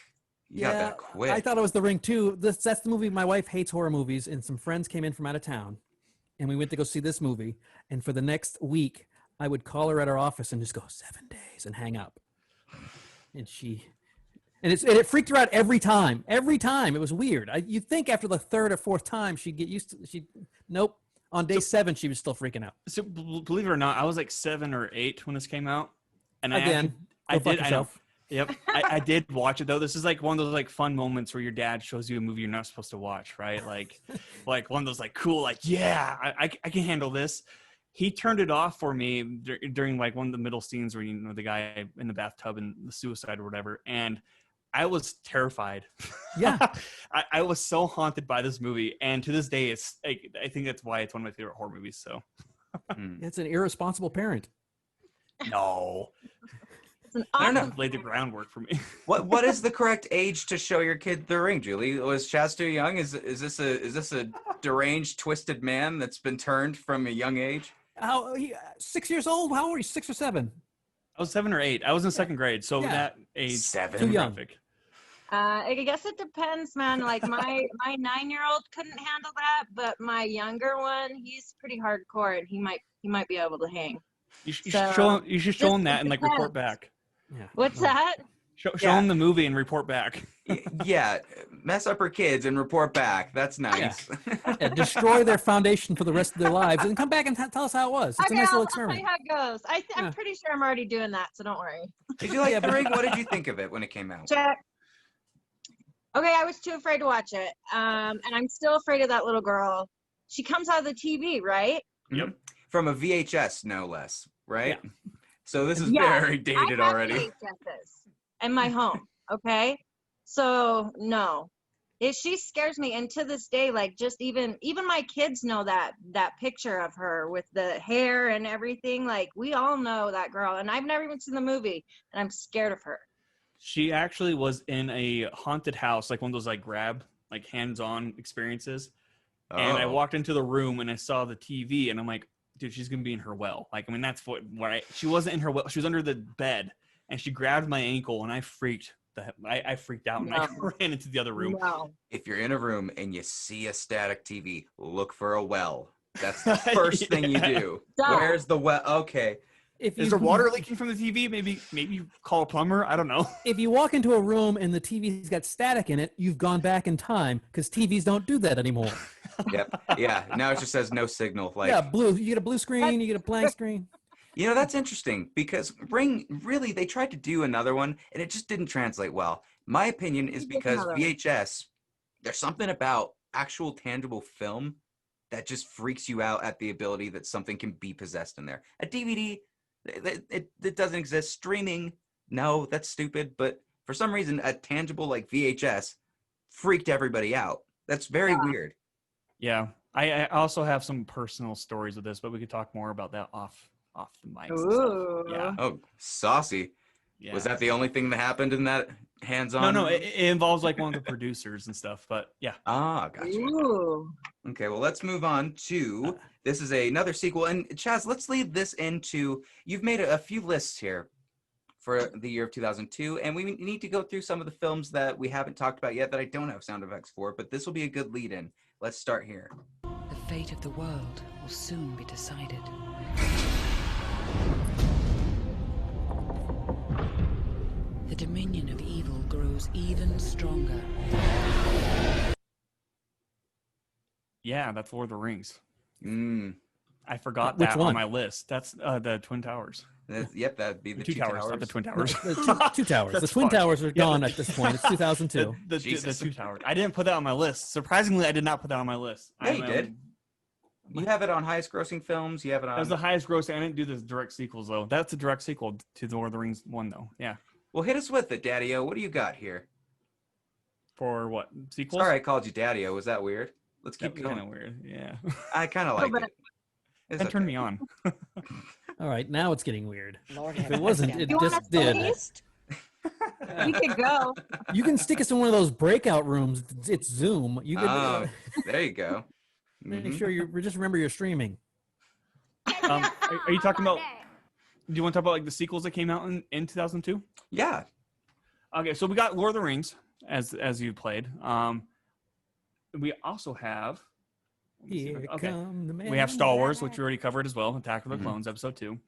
Speaker 1: You got that quick.
Speaker 4: I thought it was The Ring too. That's the movie. My wife hates horror movies, and some friends came in from out of town, and we went to go see this movie. And for the next week, I would call her at our office and just go 7 days and hang up. And it freaked her out every time. Every time it was weird. You'd think after the third or fourth time she'd get used to. Nope. On day 7, she was still freaking out.
Speaker 2: So believe it or not, I was like 7 or 8 when this came out. And
Speaker 4: Again,
Speaker 2: I
Speaker 4: go fuck
Speaker 2: did. I know.
Speaker 4: yourself.
Speaker 2: Yep, I did watch it though. This is like one of those like fun moments where your dad shows you a movie you're not supposed to watch, right? Like one of those like cool, like yeah, I can handle this. He turned it off for me during like one of the middle scenes where you know the guy in the bathtub and the suicide or whatever, and I was terrified.
Speaker 4: Yeah,
Speaker 2: I was so haunted by this movie, and to this day, it's like, I think that's why it's one of my favorite horror movies. So
Speaker 4: It's an irresponsible parent.
Speaker 2: no.
Speaker 16: It's an
Speaker 1: I don't know.
Speaker 16: awesome.
Speaker 2: Laid the groundwork for me.
Speaker 1: What is the correct age to show your kid The Ring, Julie? Was Chaz too young? Is this a deranged, twisted man that's been turned from a young age?
Speaker 4: 6 years old? How old are you? 6 or 7?
Speaker 2: I was 7 or 8. I was in second grade, so that age
Speaker 1: 7.
Speaker 4: Too young.
Speaker 2: demographic.
Speaker 16: I guess it depends, man. Like my 9-year-old couldn't handle that, but my younger one, he's pretty hardcore, and he might be able to hang.
Speaker 2: You should
Speaker 16: So,
Speaker 2: show him that and like
Speaker 16: depends.
Speaker 2: report back.
Speaker 4: Yeah.
Speaker 16: What's that?
Speaker 2: Show him the movie and report back.
Speaker 1: Yeah, mess up her kids and report back. That's nice.
Speaker 4: Yeah, destroy their foundation for the rest of their lives, and then come back and tell us how it was. It's a nice little
Speaker 16: I'll
Speaker 4: experiment.
Speaker 16: tell you how it goes. I'm pretty sure I'm already doing that, so don't worry.
Speaker 1: Did you like The Ring? What did you think of it when it came out?
Speaker 16: Check. Okay, I was too afraid to watch it, and I'm still afraid of that little girl. She comes out of the TV, right?
Speaker 1: Yep. From a VHS, no less, right?
Speaker 4: Yeah.
Speaker 1: So this is
Speaker 16: Yeah,
Speaker 1: very dated
Speaker 16: I have
Speaker 1: already.
Speaker 16: VHSs in my home. Okay, so no, she scares me, and to this day, like just even my kids know that picture of her with the hair and everything. Like we all know that girl, and I've never even seen the movie, and I'm scared of her.
Speaker 2: She actually was in a haunted house, like one of those like hands-on experiences. And I walked into the room and I saw the TV, and I'm like, dude, she's gonna be in her well. Like, I mean, that's she wasn't in her well. She was under the bed, and she grabbed my ankle, and I freaked out, and I ran into the other room.
Speaker 16: No.
Speaker 1: If you're in a room and you see a static TV, look for a well. That's the first thing you do.
Speaker 16: Duh.
Speaker 1: Where's the well? Okay.
Speaker 2: Is there water leaking from the TV? Maybe call a plumber. I don't know.
Speaker 4: If you walk into a room and the TV's got static in it, you've gone back in time, because TVs don't do that anymore.
Speaker 1: Yep. Yeah. Now it just says no signal. Like,
Speaker 4: yeah, blue. You get a blue screen. You get a blank screen.
Speaker 1: you know, that's interesting because Ring, really, they tried to do another one and it just didn't translate well. My opinion is because VHS, there's something about actual tangible film that just freaks you out at the ability that something can be possessed in there. A DVD, it doesn't exist. Streaming, no, that's stupid. But for some reason, a tangible like VHS freaked everybody out. That's very weird.
Speaker 2: Yeah, I also have some personal stories with this, but we could talk more about that off the mics. And stuff. Yeah.
Speaker 1: Oh, saucy.
Speaker 2: Yeah.
Speaker 1: Was that the only thing that happened in that hands-on?
Speaker 2: No, it involves like one of the producers and stuff. But yeah.
Speaker 1: Ah, gotcha.
Speaker 16: Ooh.
Speaker 1: Okay, well, let's move on to, this is another sequel. And Chaz, let's lead this into, you've made a few lists here for the year of 2002, and we need to go through some of the films that we haven't talked about yet that I don't have sound effects for, but this will be a good lead-in. Let's start here.
Speaker 18: The fate of the world will soon be decided. The dominion of evil grows even stronger.
Speaker 2: Yeah, that's Lord of the Rings.
Speaker 1: Mm.
Speaker 2: I forgot
Speaker 4: Which
Speaker 2: that
Speaker 4: one?
Speaker 2: on my list. That's the Twin Towers.
Speaker 1: Yep, that'd be the
Speaker 2: two towers, not the Twin Towers.
Speaker 4: The two towers. The Twin Towers are gone at this point. It's 2002.
Speaker 2: The two towers. I didn't put that on my list. Surprisingly, I did not put that on my list.
Speaker 1: Yeah, you did. You have it on highest grossing films. You have it on.
Speaker 2: That was the highest grossing. I didn't do the direct sequels though. That's a direct sequel to the Lord of the Rings one though. Yeah.
Speaker 1: Well, hit us with it, Daddy-O. What do you got here?
Speaker 2: For what sequels?
Speaker 1: Sorry, I called you Daddy-O. Was that weird? Let's keep going.
Speaker 2: Kind of weird. Yeah.
Speaker 1: I kind of like it.
Speaker 2: That turned me on.
Speaker 4: All right, now it's getting weird.
Speaker 18: Lord
Speaker 4: If it wasn't, it
Speaker 16: You want
Speaker 4: just
Speaker 16: us
Speaker 4: did.
Speaker 16: taste? We could go.
Speaker 4: You can stick us in one of those breakout rooms. It's Zoom. You could.
Speaker 1: Oh, there you go.
Speaker 4: Make sure you just remember you're streaming.
Speaker 2: Are you talking about? Do you want to talk about like the sequels that came out in 2002?
Speaker 1: Yeah.
Speaker 2: Okay, so we got Lord of the Rings as you played. We also have.
Speaker 4: Here come the man.
Speaker 2: We have Star Wars, which we already covered as well. Attack of the Clones, Episode 2.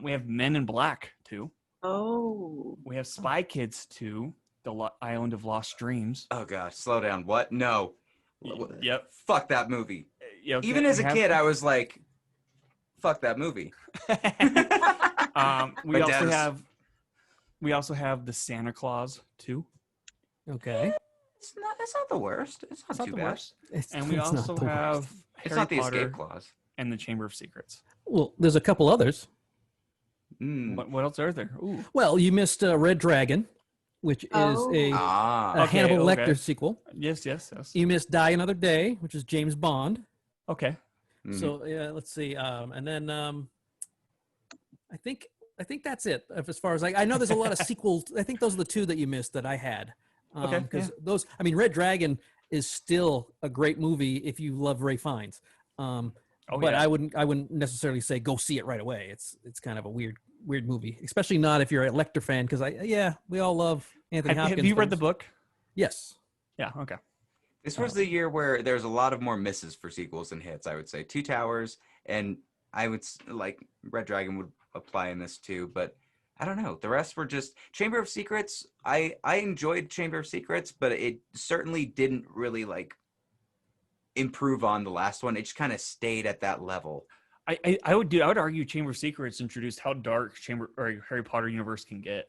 Speaker 2: We have Men in Black 2.
Speaker 16: Oh.
Speaker 2: We have Spy Kids 2, The Island of Lost Dreams.
Speaker 1: Oh gosh, slow down. What? No.
Speaker 2: Yep.
Speaker 1: Fuck that movie.
Speaker 2: Yeah, okay.
Speaker 1: Even as a kid, I was like, "Fuck that movie."
Speaker 2: We also have the Santa Claus 2.
Speaker 4: Okay.
Speaker 1: It's not the worst. It's not too bad.
Speaker 2: And we also have
Speaker 1: It's
Speaker 2: Harry
Speaker 1: not the
Speaker 2: Potter
Speaker 1: escape clause.
Speaker 2: and the Chamber of Secrets.
Speaker 4: Well, there's a couple others.
Speaker 2: What else are there? Ooh.
Speaker 4: Well, you missed Red Dragon, which is a Hannibal Lecter sequel.
Speaker 2: Yes.
Speaker 4: You missed Die Another Day, which is James Bond.
Speaker 2: Okay.
Speaker 4: So yeah, let's see. And then I think I think that's it. As far as I know, there's a lot of sequels. I think those are the two that you missed that I had.
Speaker 2: Okay,
Speaker 4: Because those, I mean, Red Dragon is still a great movie if you love Ray Fiennes. But I wouldn't necessarily say go see it right away. It's kind of a weird movie, especially not if you're a Lecter fan. Because we all love Anthony Hopkins.
Speaker 2: Have you read the book?
Speaker 4: Yes.
Speaker 2: Yeah. Okay.
Speaker 1: This was the year where there's a lot of more misses for sequels than hits. I would say Two Towers, and I would like Red Dragon would apply in this too, but I don't know. The rest were just Chamber of Secrets. I enjoyed Chamber of Secrets, but it certainly didn't really like improve on the last one. It just kind of stayed at that level.
Speaker 2: I would argue Chamber of Secrets introduced how dark Harry Potter universe can get.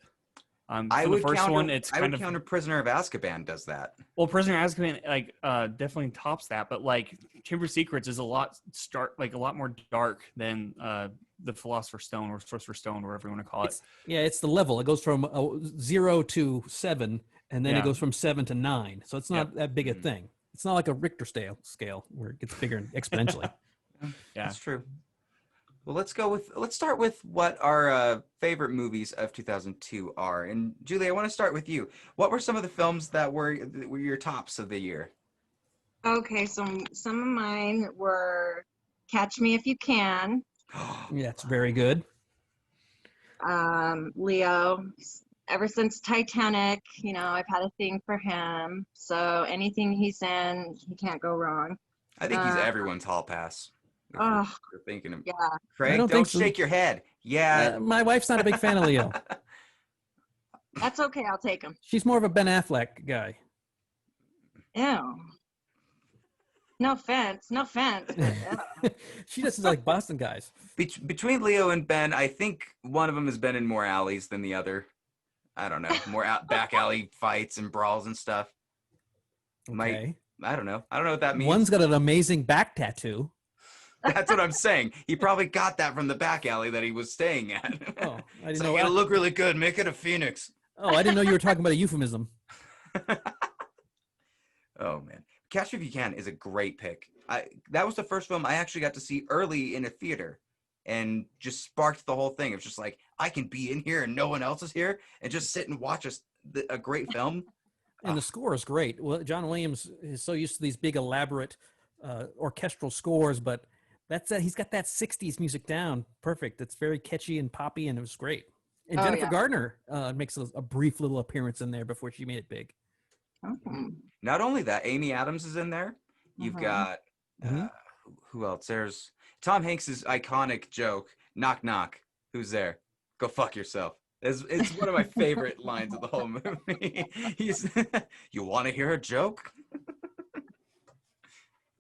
Speaker 1: I would counter Prisoner of Azkaban does that.
Speaker 2: Well, Prisoner of Azkaban definitely tops that, but like Chamber of Secrets is a lot more dark than the Philosopher's Stone or Sorcerer's Stone, whatever you want to call it.
Speaker 4: It's the level. It goes from 0 to 7, and then it goes from 7 to 9. So it's not that big a thing. It's not like a Richter scale where it gets bigger exponentially.
Speaker 1: Yeah, that's true. Well, let's start with what our favorite movies of 2002 are. And Julie, I want to start with you. What were some of the films that were your tops of the year?
Speaker 16: Okay, so some of mine were Catch Me If You Can.
Speaker 4: Yeah, it's very good.
Speaker 16: Leo, ever since Titanic, I've had a thing for him. So anything he's in, he can't go wrong.
Speaker 1: I think he's everyone's hall pass.
Speaker 16: You're
Speaker 1: thinking of
Speaker 16: Craig,
Speaker 1: don't shake your head. Yeah.
Speaker 4: My wife's not a big fan of Leo.
Speaker 16: That's okay. I'll take him.
Speaker 4: She's more of a Ben Affleck guy.
Speaker 16: Ew. No offense. But,
Speaker 4: she doesn't like Boston guys.
Speaker 1: Between Leo and Ben, I think one of them has been in more alleys than the other. I don't know. More back alley fights and brawls and stuff.
Speaker 4: Okay.
Speaker 1: I don't know. I don't know what that means.
Speaker 4: One's got an amazing back tattoo.
Speaker 1: That's what I'm saying. He probably got that from the back alley that he was staying at.
Speaker 4: Oh, I didn't
Speaker 1: know. It'll look really good. Make it a phoenix.
Speaker 4: Oh, I didn't know you were talking about a euphemism.
Speaker 1: Oh man, Catch Me If You Can is a great pick. That was the first film I actually got to see early in a theater, and just sparked the whole thing. It was just like I can be in here and no one else is here, and just sit and watch a great film.
Speaker 4: And the score is great. Well, John Williams is so used to these big elaborate orchestral scores, but he's got that 60s music down perfect. It's very catchy and poppy, and it was great. And Jennifer Gardner makes a brief little appearance in there before she made it big.
Speaker 1: Not only that, Amy Adams is in there. You've got who else? There's Tom Hanks's iconic joke, "Knock knock, who's there? Go fuck yourself." It's one of my favorite lines of the whole movie. You want to hear a joke?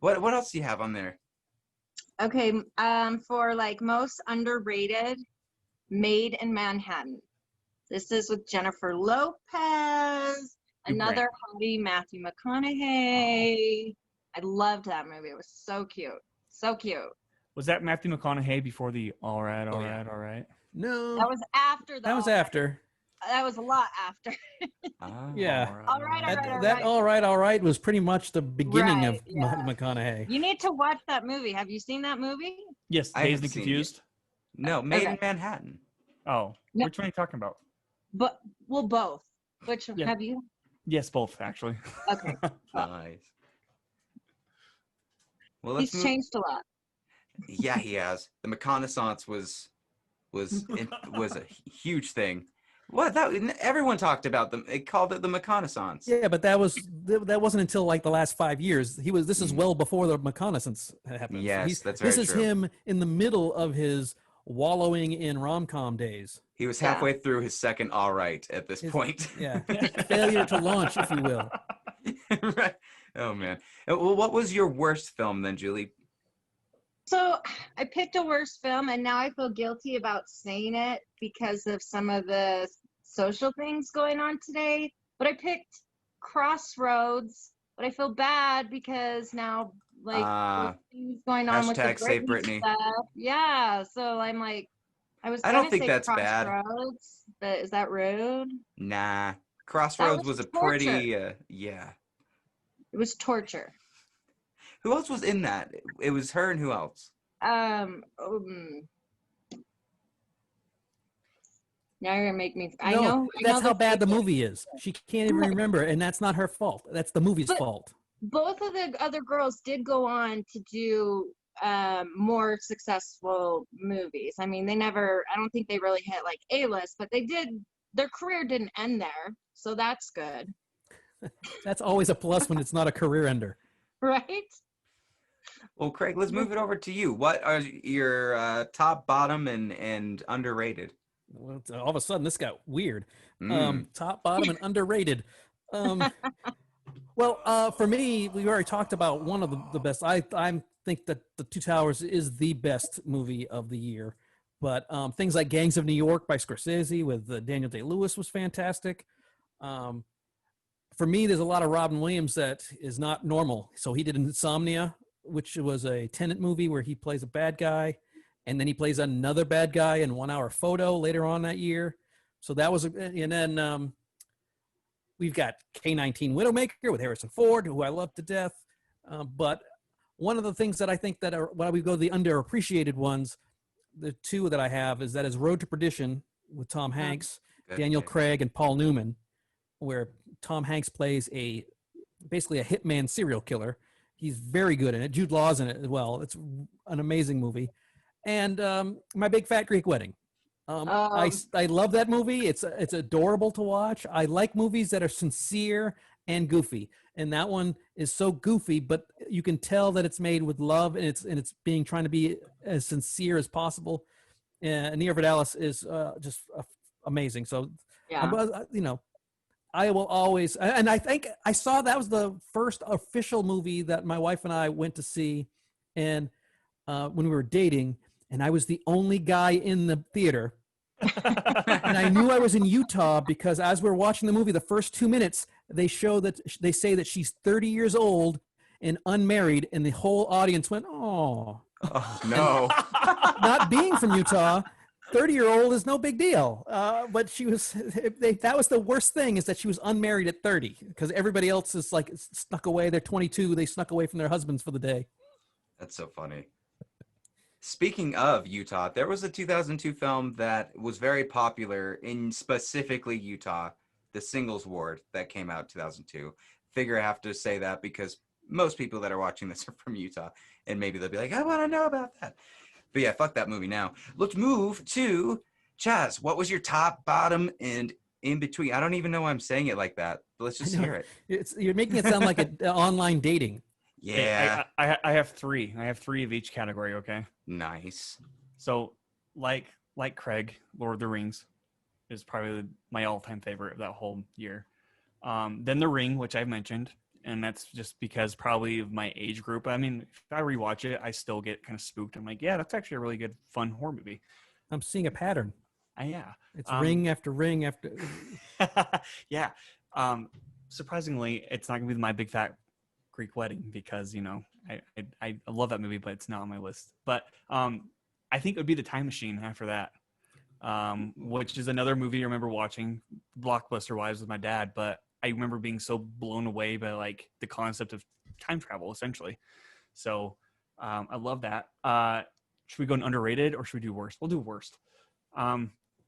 Speaker 1: What else do you have on there?
Speaker 16: Okay, for like most underrated, Made in Manhattan. This is with Jennifer Lopez, another hottie, Matthew McConaughey. I loved that movie. It was so cute. So cute.
Speaker 2: Was that Matthew McConaughey before the all right?
Speaker 4: No.
Speaker 16: That was after
Speaker 4: that was after.
Speaker 16: That was a lot after.
Speaker 4: Yeah.
Speaker 16: All right.
Speaker 4: That all right was pretty much the beginning of McConaughey.
Speaker 16: You need to watch that movie. Have you seen that movie?
Speaker 2: Yes, Dazed and Confused.
Speaker 1: No, Made in Manhattan.
Speaker 2: Oh, no. Which one are you talking about?
Speaker 16: Both. Which have you?
Speaker 2: Yes, both actually.
Speaker 16: Okay.
Speaker 1: Nice. Well,
Speaker 16: he's changed a lot.
Speaker 1: Yeah, he has. The reconnaissance was a huge thing. Everyone talked about them. It called it the reconnaissance.
Speaker 4: Yeah, but that wasn't until like the last 5 years. This is well before the reconnaissance happened.
Speaker 1: Yes, that's very true.
Speaker 4: This is him in the middle of his wallowing in rom-com days.
Speaker 1: He was halfway through his second all right at this point.
Speaker 4: Yeah. Failure to launch, if you will.
Speaker 1: Right. Oh man. Well, what was your worst film then, Julie?
Speaker 16: So I picked a worst film, and now I feel guilty about saying it because of some of the social things going on today. But I picked Crossroads, but I feel bad because now, like, things going on with the
Speaker 1: Save Britney
Speaker 16: stuff. Yeah, so I'm like,
Speaker 1: I don't think that's bad.
Speaker 16: But is that rude?
Speaker 1: Nah, Crossroads was a pretty yeah.
Speaker 16: It was torture.
Speaker 1: Who else was in that? It was her and who else?
Speaker 16: Now you're gonna make me. I
Speaker 4: No,
Speaker 16: know.
Speaker 4: that's how
Speaker 16: the
Speaker 4: bad the
Speaker 16: sequel.
Speaker 4: movie is. She can't even remember, and that's not her fault. That's the movie's fault.
Speaker 16: Both of the other girls did go on to do more successful movies. I mean, they never. I don't think they really hit like A-list, but they did. Their career didn't end there, so that's good.
Speaker 4: That's always a plus when it's not a career ender.
Speaker 16: Right?
Speaker 1: Well, Craig, let's move it over to you. What are your top, bottom, and underrated?
Speaker 4: Well, all of a sudden, this got weird.
Speaker 1: Mm.
Speaker 4: Top, bottom, and underrated. Well, for me, we already talked about one of the best. I think that The Two Towers is the best movie of the year. But things like Gangs of New York by Scorsese with Daniel Day-Lewis was fantastic. For me, there's a lot of Robin Williams that is not normal. So he did Insomnia, which was a Tenet movie where he plays a bad guy, and then he plays another bad guy in 1 Hour Photo later on that year. So that was, and then we've got K-19 Widowmaker with Harrison Ford, who I love to death. But one of the things that I think that are, when we go to the underappreciated ones, the two that I have is Road to Perdition with Tom Hanks, Daniel Craig, and Paul Newman, where Tom Hanks plays basically a hitman serial killer. He's very good in it. Jude Law's in it as well. It's an amazing movie. And My Big Fat Greek Wedding. I love that movie. It's adorable to watch. I like movies that are sincere and goofy, and that one is so goofy, but you can tell that it's made with love, and it's being trying to be as sincere as possible. And Nia Vardalos is just amazing. So,
Speaker 16: yeah.
Speaker 4: I will always, and I think I saw that was the first official movie that my wife and I went to see, and when we were dating, and I was the only guy in the theater. And I knew I was in Utah because as we're watching the movie, the first 2 minutes, they say that she's 30 years old and unmarried, and the whole audience went, "Oh,
Speaker 1: no!"
Speaker 4: Not being from Utah, 30-year-old is no big deal. But she was. That was the worst thing, is that she was unmarried at 30, because everybody else is like snuck away. They're 22. They snuck away from their husbands for the day.
Speaker 1: That's so funny. Speaking of Utah, there was a 2002 film that was very popular in specifically Utah, The Singles Ward, that came out in 2002. Figure I have to say that because most people that are watching this are from Utah, and maybe they'll be like, I want to know about that. But yeah, fuck that movie now. Let's move to Chaz. What was your top, bottom, and in between? I don't even know why I'm saying it like that, but let's just hear it.
Speaker 4: You're making it sound like an online dating.
Speaker 1: Yeah.
Speaker 2: I have three. I have three of each category, okay?
Speaker 1: Nice.
Speaker 2: So, like Craig, Lord of the Rings is probably my all-time favorite of that whole year. Then The Ring, which I mentioned, and that's just because probably of my age group. I mean, if I rewatch it, I still get kind of spooked. I'm like, yeah, that's actually a really good, fun horror movie.
Speaker 4: I'm seeing a pattern.
Speaker 2: Yeah.
Speaker 4: It's ring after ring after.
Speaker 2: Yeah. Surprisingly, it's not going to be My Big Fat Greek Wedding because, I love that movie, but it's not on my list. But I think it would be The Time Machine after that, which is another movie I remember watching blockbuster-wise with my dad, but I remember being so blown away by like the concept of time travel, essentially. So I love that. Should we go in underrated or should we do worst? We'll do worst.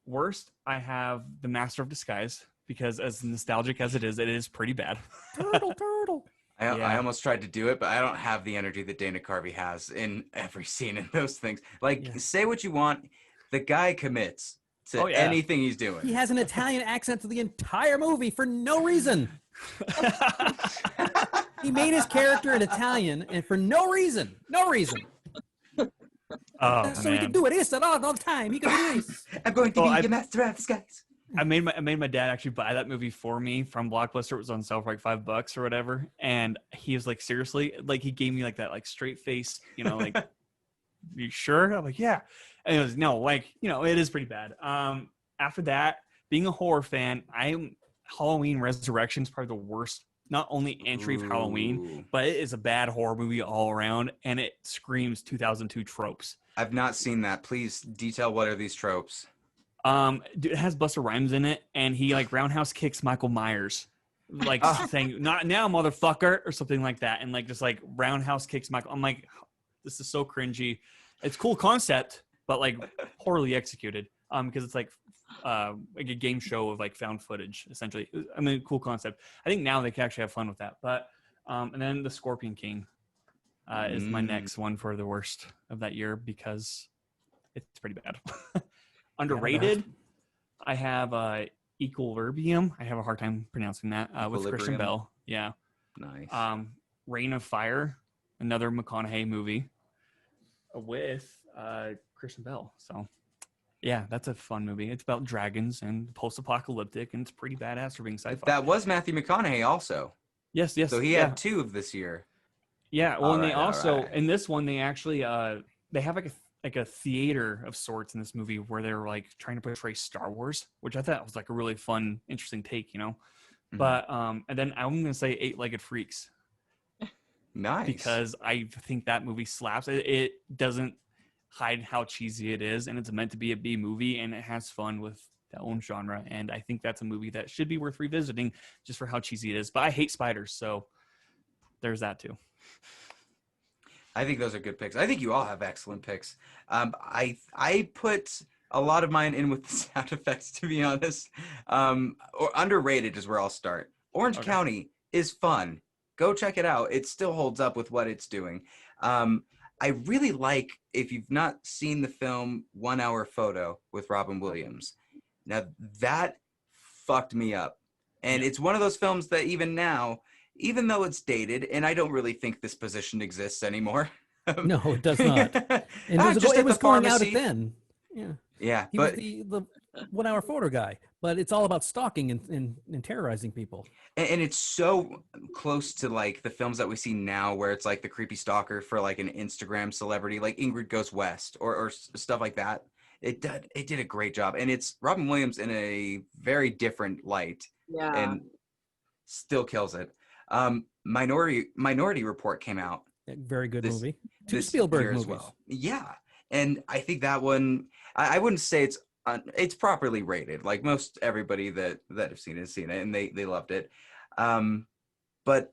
Speaker 2: Worst, I have The Master of Disguise because as nostalgic as it is pretty bad.
Speaker 4: Turtle.
Speaker 1: I almost tried to do it, but I don't have the energy that Dana Carvey has in every scene in those things. Say what you want. The guy commits to anything he's doing.
Speaker 4: He has an Italian accent to the entire movie for no reason. He made his character an Italian, and for no reason. No reason. So he can do it. It's all the time. He can do this.
Speaker 1: I'm going to be the master of disguise.
Speaker 2: I made my dad actually buy that movie for me from Blockbuster. It was on sale for like $5 or whatever. And he was like, seriously? Like he gave me like that like straight face, like, you sure? I'm like, yeah. And it was no, it is pretty bad. After that, being a horror fan, Halloween Resurrection's probably the worst, not only entry of Halloween, but it is a bad horror movie all around, and it screams 2002 tropes.
Speaker 1: I've not seen that. Please detail what are these tropes.
Speaker 2: Dude, it has Busta Rhymes in it, and he like roundhouse kicks Michael Myers, like saying "not now, motherfucker" or something like that, and like just like roundhouse kicks Michael. I'm like, this is so cringy. It's cool concept, but like poorly executed. Because it's like like a game show of like found footage, essentially. I mean, cool concept. I think now they can actually have fun with that. But and then the Scorpion King is my next one for the worst of that year because it's pretty bad. Underrated. I have Equilibrium. I have a hard time pronouncing that with Christian Bell. Yeah.
Speaker 1: Nice.
Speaker 2: Reign of Fire, another McConaughey movie with Christian Bell. So, yeah, that's a fun movie. It's about dragons and post-apocalyptic, and it's pretty badass for being sci-fi.
Speaker 1: That was Matthew McConaughey also.
Speaker 2: Yes.
Speaker 1: So he had 2 of this year.
Speaker 2: Yeah. Well, and they also in this one they actually they have like a theater of sorts in this movie where they're like trying to portray Star Wars, which I thought was like a really fun, interesting take, you know. Mm-hmm. But and then I'm gonna say 8-Legged Freaks.
Speaker 1: Nice.
Speaker 2: Because I think that movie slaps. It doesn't hide how cheesy it is, and it's meant to be a B movie, and it has fun with that own genre. And I think that's a movie that should be worth revisiting just for how cheesy it is. But I hate spiders, so there's that too.
Speaker 1: I think those are good picks. I think you all have excellent picks. I put a lot of mine in with the sound effects, to be honest. Or underrated is where I'll start. Orange County is fun. Go check it out. It still holds up with what it's doing. I really like, if you've not seen the film 1 Hour Photo with Robin Williams. Now, that fucked me up. And it's one of those films that even now, even though it's dated, and I don't really think this position exists anymore.
Speaker 4: No, it does not. And it was going out at then. Yeah.
Speaker 1: Yeah.
Speaker 4: He was the 1 Hour Photo guy, but it's all about stalking and terrorizing people.
Speaker 1: And it's so close to like the films that we see now where it's like the creepy stalker for like an Instagram celebrity, like Ingrid Goes West or stuff like that. It did a great job. And it's Robin Williams in a very different light.
Speaker 16: Yeah.
Speaker 1: And still kills it. Minority Report came out.
Speaker 4: Very good movie. 2 Spielberg movies.
Speaker 1: Well. Yeah. And I think that one, I wouldn't say it's properly rated. Like most everybody that have seen it has seen it, and they loved it. But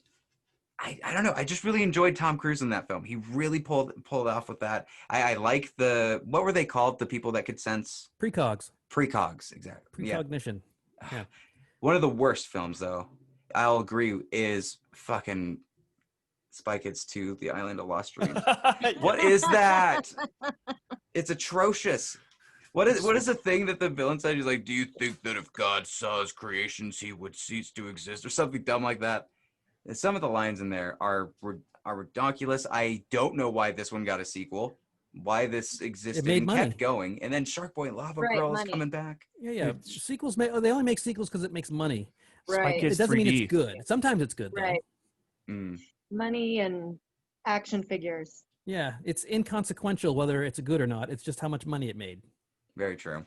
Speaker 1: I don't know. I just really enjoyed Tom Cruise in that film. He really pulled off with that. I like what were they called? The people that could sense
Speaker 4: precogs.
Speaker 1: Precogs, exactly.
Speaker 4: Precognition. Yeah.
Speaker 1: One of the worst films, though, I'll agree, is fucking Spy Kids 2: The Island of Lost Dreams. What is that? It's atrocious. What is the thing that the villain said? He's like, do you think that if God saw his creations, he would cease to exist, or something dumb like that? And some of the lines in there are ridiculous. I don't know why this one got a sequel, why this existed and kept going, and then Shark Boy and Lava Girl is coming back.
Speaker 4: Yeah. Sequels they only make sequels because it makes money.
Speaker 16: Right.
Speaker 4: It doesn't mean it's good. Sometimes it's good.
Speaker 16: Right.
Speaker 1: Mm.
Speaker 16: Money and action figures.
Speaker 4: Yeah, it's inconsequential whether it's good or not. It's just how much money it made.
Speaker 1: Very true.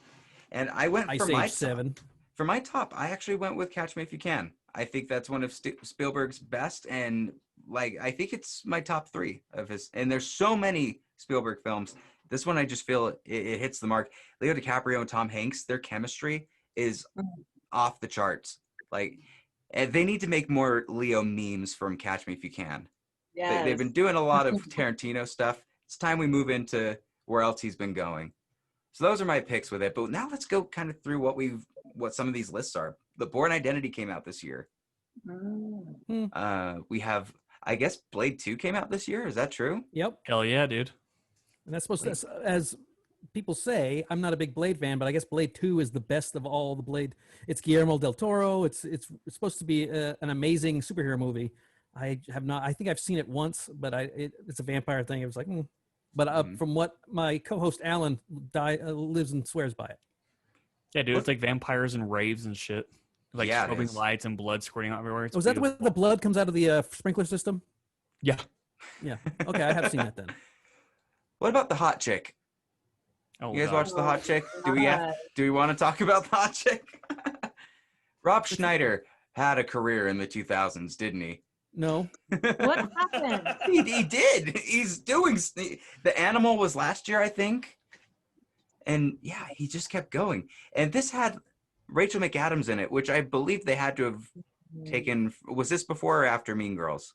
Speaker 1: And I went for my 7. For my top, I actually went with Catch Me If You Can. I think that's one of Spielberg's best, and like I think it's my top 3 of his. And there's so many Spielberg films. This one, I just feel it hits the mark. Leo DiCaprio and Tom Hanks, their chemistry is off the charts. Like, they need to make more Leo memes from Catch Me If You Can.
Speaker 16: Yes.
Speaker 1: They've been doing a lot of Tarantino stuff. It's time we move into where else he's been going. So those are my picks with it. But now let's go kind of through what some of these lists are. The Bourne Identity came out this year. We have, I guess, Blade 2 came out this year. Is that true?
Speaker 4: Yep.
Speaker 2: Hell yeah, dude.
Speaker 4: And that's supposed to, as people say, I'm not a big Blade fan, but I guess Blade 2 is the best of all the Blade. It's Guillermo del Toro. It's supposed to be an amazing superhero movie. I think I've seen it once, but it's a vampire thing. It was like, But from what my co-host Alan lives and swears by it.
Speaker 2: Yeah, dude, it's like vampires and raves and shit. Like strobing lights and blood squirting out everywhere.
Speaker 4: Was that the way the blood comes out of the sprinkler system?
Speaker 2: Yeah.
Speaker 4: Yeah. Okay, I have seen that then.
Speaker 1: What about the hot chick?
Speaker 2: Oh,
Speaker 1: you guys watch the hot chick? Do we want to talk about the hot chick? Rob Schneider had a career in the 2000s, didn't he?
Speaker 4: No.
Speaker 16: What happened?
Speaker 1: He did. He's doing. The Animal was last year, I think. And yeah, he just kept going. And this had Rachel McAdams in it, which I believe they had to have taken. Was this before or after Mean Girls?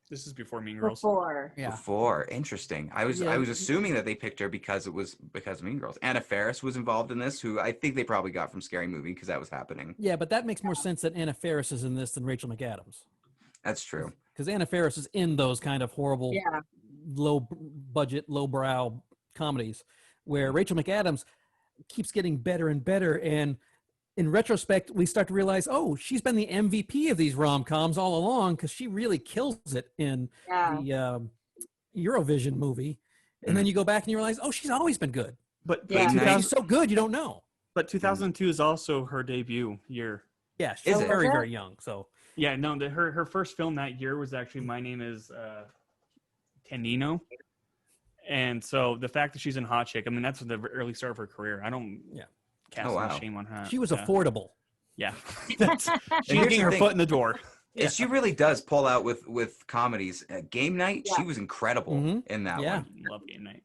Speaker 2: This is before Mean Girls.
Speaker 16: Before.
Speaker 4: Yeah.
Speaker 1: Before, interesting. I was
Speaker 4: Yeah.
Speaker 1: assuming that they picked her because of Mean Girls. Anna Faris was involved in this, who I think they probably got from Scary Movie because that was happening.
Speaker 4: Yeah, but that makes more sense that Anna Faris is in this than Rachel McAdams.
Speaker 1: That's true.
Speaker 4: Because Anna Faris is in those kind of horrible,
Speaker 16: Yeah.
Speaker 4: low budget, low brow comedies, where Rachel McAdams keeps getting better and better. And in retrospect, we start to realize, oh, she's been the MVP of these rom-coms all along because she really kills it in the Eurovision movie. And then you go back and you realize, oh, she's always been good.
Speaker 2: But
Speaker 4: She's so good, you don't know.
Speaker 2: But 2002 is also her debut year.
Speaker 4: Yeah, she's very, very young. So
Speaker 2: yeah, no, her first film that year was actually My Name is Canino. And so the fact that she's in Hot Chick, I mean, that's the early start of her career. I don't cast any shame on her.
Speaker 4: She was affordable.
Speaker 2: Yeah. She's
Speaker 1: here's
Speaker 2: getting
Speaker 1: the
Speaker 2: her
Speaker 1: thing.
Speaker 2: foot in the door.
Speaker 1: Yeah. She really does pull out with comedies. Game Night, she was incredible in that one.
Speaker 2: Love Game Night.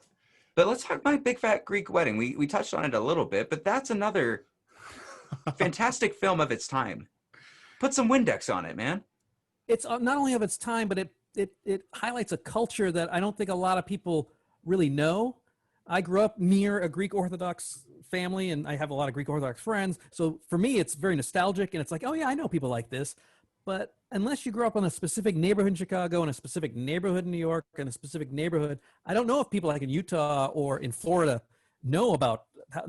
Speaker 1: But let's talk My Big Fat Greek Wedding. We touched on it a little bit, but that's another fantastic film of its time. Put some Windex on it, man.
Speaker 4: It's not only of its time, but it highlights a culture that I don't think a lot of people really know. I grew up near a Greek Orthodox family, and I have a lot of Greek Orthodox friends. So for me, it's very nostalgic, and it's like, oh yeah, I know people like this. But unless you grew up in a specific neighborhood in Chicago, and a specific neighborhood in New York, and a specific neighborhood, I don't know if people like in Utah or in Florida know about how,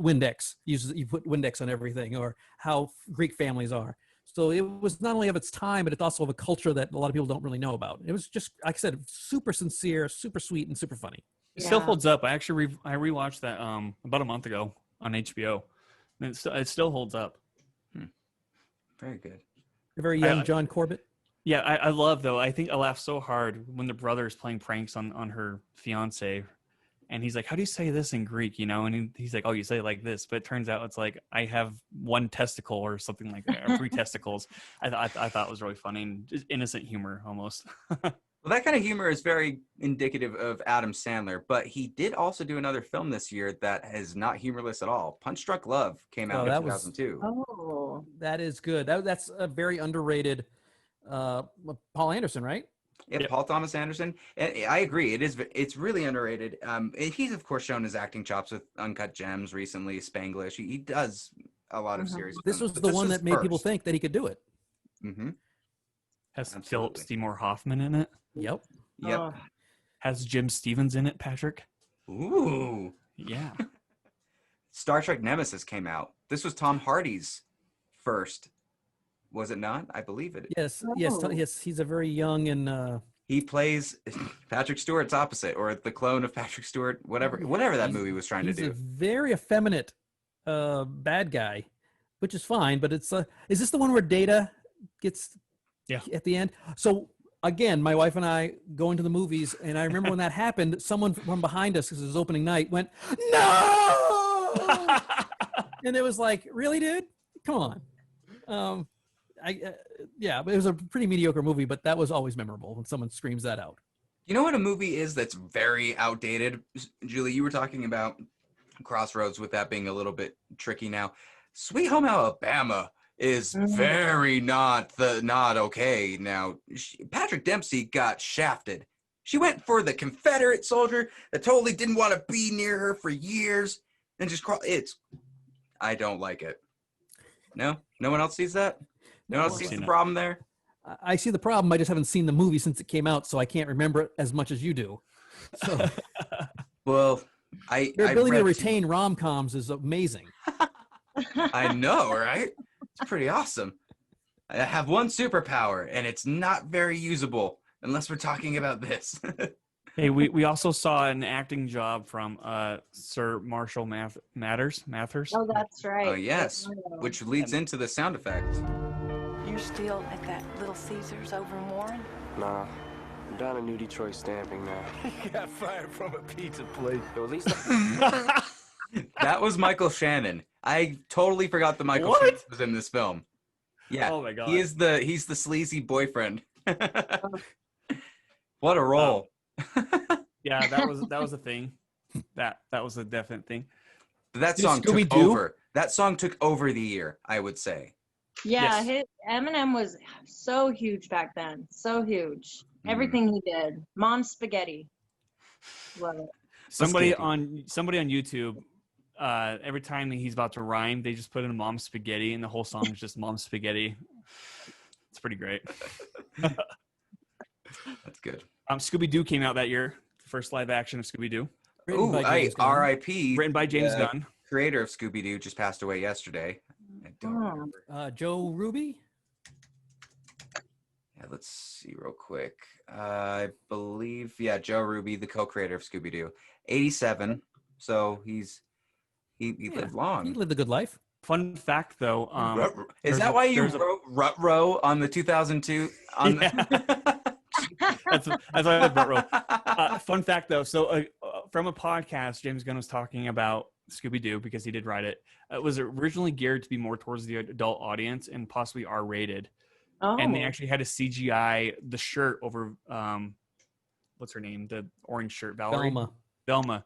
Speaker 4: Windex. You put Windex on everything, or how Greek families are. So it was not only of its time, but it's also of a culture that a lot of people don't really know about. It was just, like I said, super sincere, super sweet, and super funny.
Speaker 2: It still holds up. I actually I rewatched that about a month ago on HBO, and it still holds up.
Speaker 1: Very good.
Speaker 4: A very young John Corbett.
Speaker 2: Yeah, I love though. I think I laughed so hard when the brother is playing pranks on her fiance, and he's like, "How do you say this in Greek?" And he's like, "Oh, you say it like this." But it turns out it's like, "I have one testicle" or something like that, or 3 testicles. I thought it was really funny and just innocent humor almost.
Speaker 1: Well, that kind of humor is very indicative of Adam Sandler, but he did also do another film this year that is not humorless at all. Punch Drunk Love came out in 2002.
Speaker 4: That is good. That's a very underrated Paul Anderson, right?
Speaker 1: Yeah, Paul Thomas Anderson. And I agree. It's really underrated. He's, of course, shown his acting chops with Uncut Gems recently, Spanglish. He does a lot of series.
Speaker 4: This was the one that made people think that he could do it.
Speaker 1: Mm-hmm.
Speaker 2: Has Philip Seymour Hoffman in it?
Speaker 4: Yep.
Speaker 2: Has Jim Stevens in it, Patrick?
Speaker 1: Ooh.
Speaker 2: Yeah.
Speaker 1: Star Trek Nemesis came out. This was Tom Hardy's first. Was it not? I believe it.
Speaker 4: Yes. He's a very young and
Speaker 1: he plays Patrick Stewart's opposite, or the clone of Patrick Stewart, whatever that movie was trying to do.
Speaker 4: He's a very effeminate bad guy, which is fine. But it's is this the one where Data gets at the end? So again, my wife and I go into the movies, and I remember when that happened, someone from behind us, because it was opening night, went, "No!" And it was like, really, dude? Come on. But it was a pretty mediocre movie, but that was always memorable when someone screams that out.
Speaker 1: You know what a movie is that's very outdated? Julie, you were talking about Crossroads with that being a little bit tricky now. Sweet Home Alabama is very not okay now. Patrick Dempsey got shafted. She went for the Confederate soldier that totally didn't want to be near her for years, and just I don't like it. No one else sees that. No one else sees the problem there.
Speaker 4: I see the problem. I just haven't seen the movie since it came out, so I can't remember it as much as you do. So,
Speaker 1: well,
Speaker 4: your ability to retain rom-coms is amazing.
Speaker 1: I know, right? It's pretty awesome. I have one superpower, and it's not very usable unless we're talking about this.
Speaker 2: Hey, we also saw an acting job from Sir Marshall Mathers.
Speaker 16: Oh, that's right.
Speaker 1: Oh, yes, which leads into the sound effect.
Speaker 19: You're still at that Little Caesars over in Warren?
Speaker 20: Nah, I'm down in New Detroit stamping now.
Speaker 12: He got fired from a pizza place.
Speaker 20: Or at least
Speaker 1: That was Michael Shannon. I totally forgot that Michael Shannon was in this film. Yeah.
Speaker 2: Oh my god.
Speaker 1: He's the sleazy boyfriend. What a role.
Speaker 2: Yeah, that was a thing. That was a definite thing.
Speaker 1: That song took over. That song took over the year, I would say.
Speaker 16: Yeah, Eminem was so huge back then. So huge. Everything he did. Mom spaghetti. Love it.
Speaker 2: Somebody on YouTube, every time he's about to rhyme, they just put in Mom Spaghetti, and the whole song is just Mom Spaghetti. It's pretty great.
Speaker 1: That's good.
Speaker 2: Scooby-Doo came out that year. First live action of Scooby-Doo.
Speaker 1: Oh, R.I.P.
Speaker 2: Written by James Gunn.
Speaker 1: Creator of Scooby-Doo just passed away yesterday. I don't remember.
Speaker 4: Joe Ruby?
Speaker 1: Yeah, let's see real quick. I believe, Joe Ruby, the co-creator of Scooby-Doo. 87. So he lived long.
Speaker 4: He lived a good life.
Speaker 2: Fun fact, though.
Speaker 1: Is that why you wrote Rut-Row on the 2002?
Speaker 2: That's why I said Rut-Row. Fun fact, though. So from a podcast, James Gunn was talking about Scooby-Doo because he did write it. It was originally geared to be more towards the adult audience and possibly R-rated.
Speaker 16: Oh.
Speaker 2: And they actually had to CGI the shirt over, what's her name? The orange shirt, Valerie? Velma.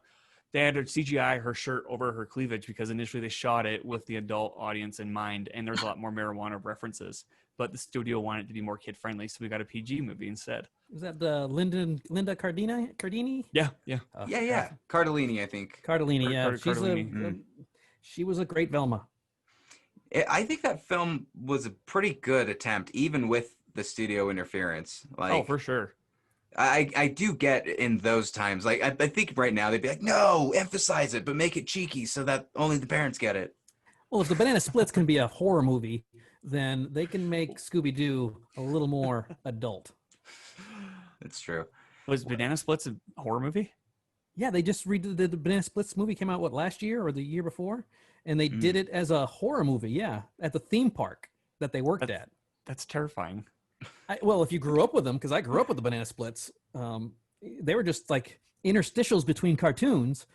Speaker 2: They had to CGI her shirt over her cleavage because initially they shot it with the adult audience in mind, and there's a lot more marijuana references. But the studio wanted it to be more kid-friendly, so we got a PG movie instead.
Speaker 4: Was that Linda Cardini?
Speaker 2: Yeah.
Speaker 1: Cardellini, I think.
Speaker 4: Cardellini, yeah.
Speaker 2: Cardellini.
Speaker 4: She was a great Velma.
Speaker 1: I think that film was a pretty good attempt, even with the studio interference.
Speaker 2: Oh, for sure.
Speaker 1: I do get in those times. Like I think right now they'd be like, no, emphasize it, but make it cheeky so that only the parents get it.
Speaker 4: Well, if the Banana Splits can be a horror movie, then they can make Scooby-Doo a little more adult.
Speaker 1: It's true.
Speaker 2: Was Banana Splits a horror movie?
Speaker 4: Yeah, they just redid the Banana Splits movie. Came out last year or the year before, and they did it as a horror movie. Yeah, at the theme park that they worked at.
Speaker 2: That's terrifying.
Speaker 4: Well, if you grew up with them, because I grew up with the Banana Splits, they were just like interstitials between cartoons,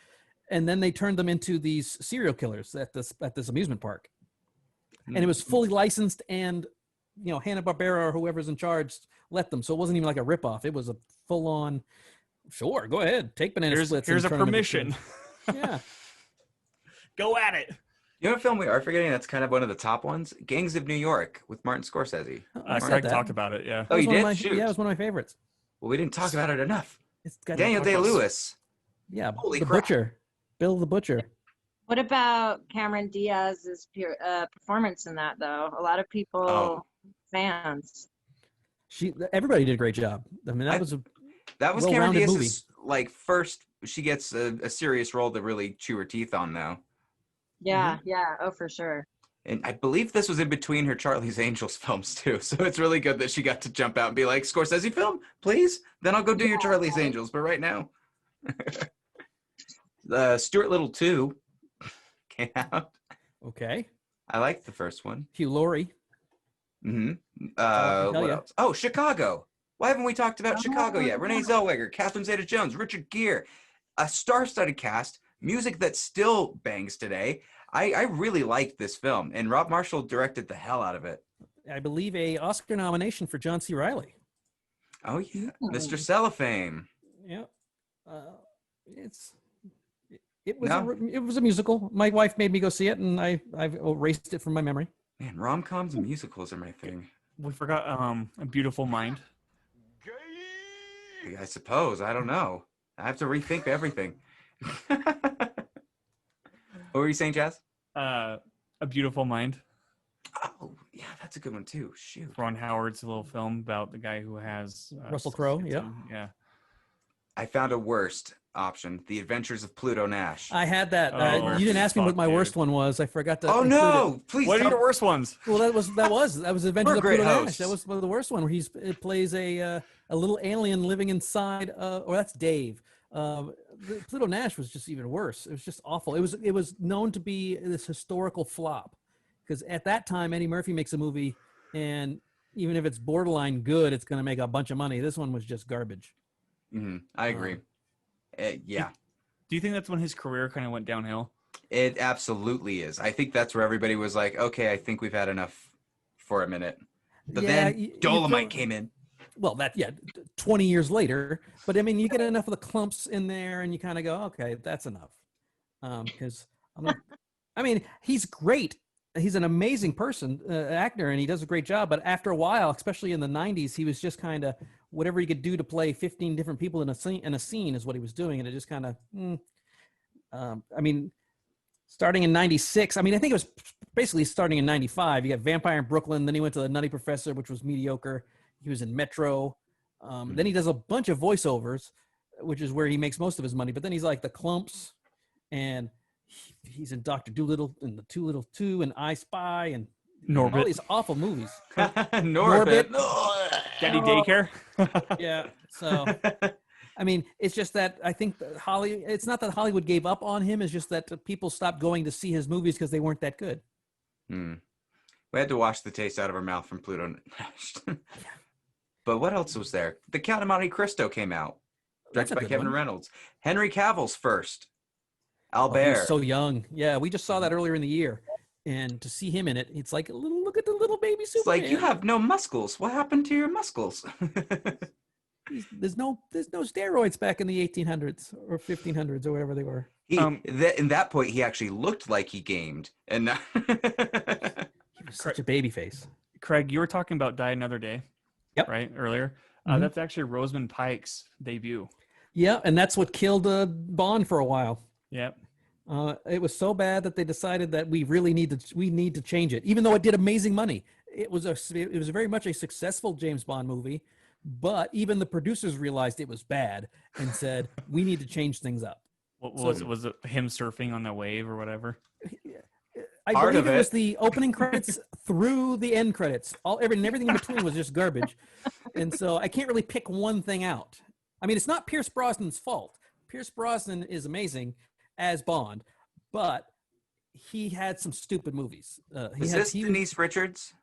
Speaker 4: and then they turned them into these serial killers at this amusement park, and it was fully licensed, and Hanna-Barbera or whoever's in charge let them, so it wasn't even like a ripoff. It was a full-on. Sure, go ahead, take Banana Splits.
Speaker 2: Here's a permission.
Speaker 4: Yeah,
Speaker 2: go at it.
Speaker 1: You know what film we are forgetting that's kind of one of the top ones? Gangs of New York with Martin Scorsese.
Speaker 2: Craig talked about it, yeah.
Speaker 1: Oh, you did? Shoot.
Speaker 4: Yeah, it was one of my favorites.
Speaker 1: Well, we didn't talk about it enough.
Speaker 4: It's
Speaker 1: Daniel Day-Lewis.
Speaker 4: Yeah,
Speaker 1: Holy
Speaker 4: the
Speaker 1: crap.
Speaker 4: Butcher. Bill the Butcher.
Speaker 16: What about Cameron Diaz's performance in that, though? A lot of people, fans.
Speaker 4: Everybody did a great job. I mean, that was
Speaker 1: Cameron Diaz's
Speaker 4: movie.
Speaker 1: Like first. She gets a serious role to really chew her teeth on now.
Speaker 16: Yeah, yeah. Oh, for sure.
Speaker 1: And I believe this was in between her Charlie's Angels films too. So it's really good that she got to jump out and be like, Scorsese film, please? Then I'll go do your Charlie's Angels. But right now, Stuart Little 2 came out.
Speaker 4: Okay.
Speaker 1: I liked the first one.
Speaker 4: Hugh Laurie.
Speaker 1: Mm-hmm. What else? Oh, Chicago. Why haven't we talked about Chicago yet? Renee Zellweger, Catherine Zeta-Jones, Richard Gere. A star-studded cast. Music that still bangs today. I really liked this film, and Rob Marshall directed the hell out of it.
Speaker 4: I believe a Oscar nomination for John C. Reilly.
Speaker 1: Oh yeah, Mr. Cellophane.
Speaker 4: Yeah, it was a musical. My wife made me go see it, and I've erased it from my memory.
Speaker 1: Man, rom-coms and musicals are my thing.
Speaker 2: We forgot A Beautiful Mind.
Speaker 1: I suppose. I don't know. I have to rethink everything. What were you saying, Chaz?
Speaker 2: A Beautiful Mind.
Speaker 1: Oh, yeah, that's a good one too. Shoot.
Speaker 2: Ron Howard's little film about the guy who has
Speaker 4: Russell Crowe. Yeah.
Speaker 2: Yeah.
Speaker 1: I found a worst option: The Adventures of Pluto Nash.
Speaker 4: I had that. You didn't ask me what my worst one was. I forgot to.
Speaker 1: Oh no! Please.
Speaker 2: What are your worst ones?
Speaker 4: Well, that was Adventures of Pluto Nash. That was one of the worst one where it plays a little alien living inside. Or that's Dave. Pluto Nash was just even worse. It was just awful. It was known to be this historical flop because at that time Eddie Murphy makes a movie, and even if it's borderline good, it's going to make a bunch of money. This one was just garbage.
Speaker 1: Mm-hmm. I agree. Yeah.
Speaker 2: Do you think that's when his career kind of went downhill?
Speaker 1: It absolutely is. I think that's where everybody was like, okay, I think we've had enough for a minute. But then Dolomite came in.
Speaker 4: Well, 20 years later. But I mean, you get enough of the clumps in there, and you kind of go, okay, that's enough. Because I mean, he's great. He's an amazing actor, and he does a great job. But after a while, especially in the '90s, he was just kind of whatever he could do to play 15 different people in a scene is what he was doing, and it just kind of. I mean, starting in '96. I mean, I think it was basically starting in '95. You got Vampire in Brooklyn, then he went to The Nutty Professor, which was mediocre. He was in Metro. Then he does a bunch of voiceovers, which is where he makes most of his money. But then he's like The Clumps, and he's in Dr. Dolittle and The Too Little 2 and I Spy and
Speaker 2: Norbit.
Speaker 4: all these awful movies.
Speaker 1: Norbit.
Speaker 2: Daddy Daycare.
Speaker 4: Yeah. So, I mean, it's just that I think that it's not that Hollywood gave up on him. It's just that people stopped going to see his movies because they weren't that good.
Speaker 1: We had to wash the taste out of our mouth from Pluto Nash. But what else was there? The Count of Monte Cristo came out, directed by Kevin Reynolds. Henry Cavill's first. Albert.
Speaker 4: Oh, he was so young. Yeah, we just saw that earlier in the year. And to see him in it, it's like, look at the little baby Superman.
Speaker 1: It's like, you have no muscles. What happened to your muscles?
Speaker 4: There's no steroids back in the 1800s or 1500s or whatever they were.
Speaker 1: In that point, he actually looked like he gamed. And
Speaker 4: he was such a baby face.
Speaker 2: Craig, you were talking about Die Another Day.
Speaker 4: Yep.
Speaker 2: Right, earlier. That's actually Rosamund Pike's debut.
Speaker 4: Yeah, and that's what killed Bond for a while.
Speaker 2: Yep.
Speaker 4: It was so bad that they decided that we need to change it, even though it did amazing money. It was very much a successful James Bond movie, but even the producers realized it was bad and said we need to change things up.
Speaker 2: Was it him surfing on that wave or whatever?
Speaker 4: I believe it was the opening credits through the end credits. Everything in between was just garbage, and so I can't really pick one thing out. I mean, it's not Pierce Brosnan's fault. Pierce Brosnan is amazing as Bond, but he had some stupid movies.
Speaker 1: Is this Denise Richards?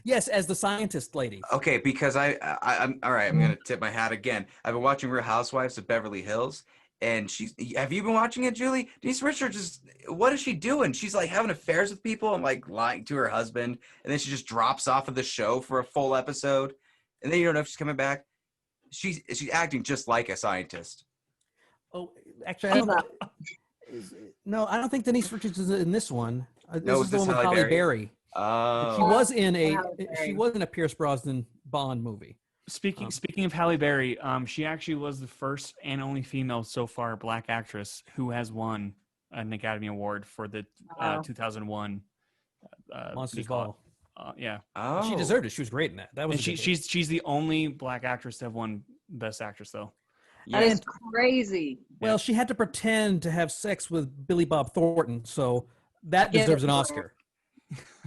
Speaker 4: Yes, as the scientist lady.
Speaker 1: Okay, because I'm all right. I'm gonna tip my hat again. I've been watching Real Housewives of Beverly Hills, and have you been watching it, Julie? Denise Richards what is she doing? She's like having affairs with people and like lying to her husband, and then she just drops off of the show for a full episode, and then you don't know if she's coming back. She's acting just like a scientist.
Speaker 4: Oh, actually, I don't think Denise Richards is in this one. This is the one with Halle Berry.
Speaker 1: Oh,
Speaker 4: she was in a Pierce Brosnan Bond movie.
Speaker 2: Speaking of Halle Berry, she actually was the first and only female so far Black actress who has won an Academy Award for the 2001
Speaker 4: Monsters Ball.
Speaker 2: Yeah.
Speaker 1: Oh,
Speaker 4: she deserved it. She was great in that. That was.
Speaker 2: And she's the only Black actress to have won Best Actress though.
Speaker 16: That is crazy.
Speaker 4: Well, she had to pretend to have sex with Billy Bob Thornton, so that deserves an Oscar.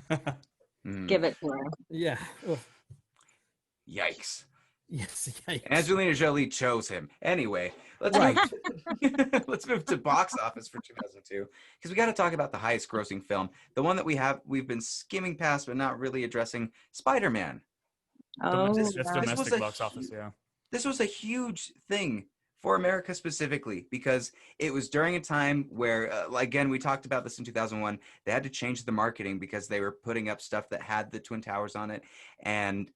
Speaker 16: Give it to her.
Speaker 4: Yeah. Ugh.
Speaker 1: Yikes.
Speaker 4: Yes. Yikes.
Speaker 1: Angelina Jolie chose him. Anyway, let's move to box office for 2002 because we got to talk about the highest grossing film, the one that we've been skimming past but not really addressing, Spider-Man.
Speaker 2: That's domestic box office. Yeah.
Speaker 1: This was a huge thing for America specifically because it was during a time where, again, we talked about this in 2001. They had to change the marketing because they were putting up stuff that had the Twin Towers on it, and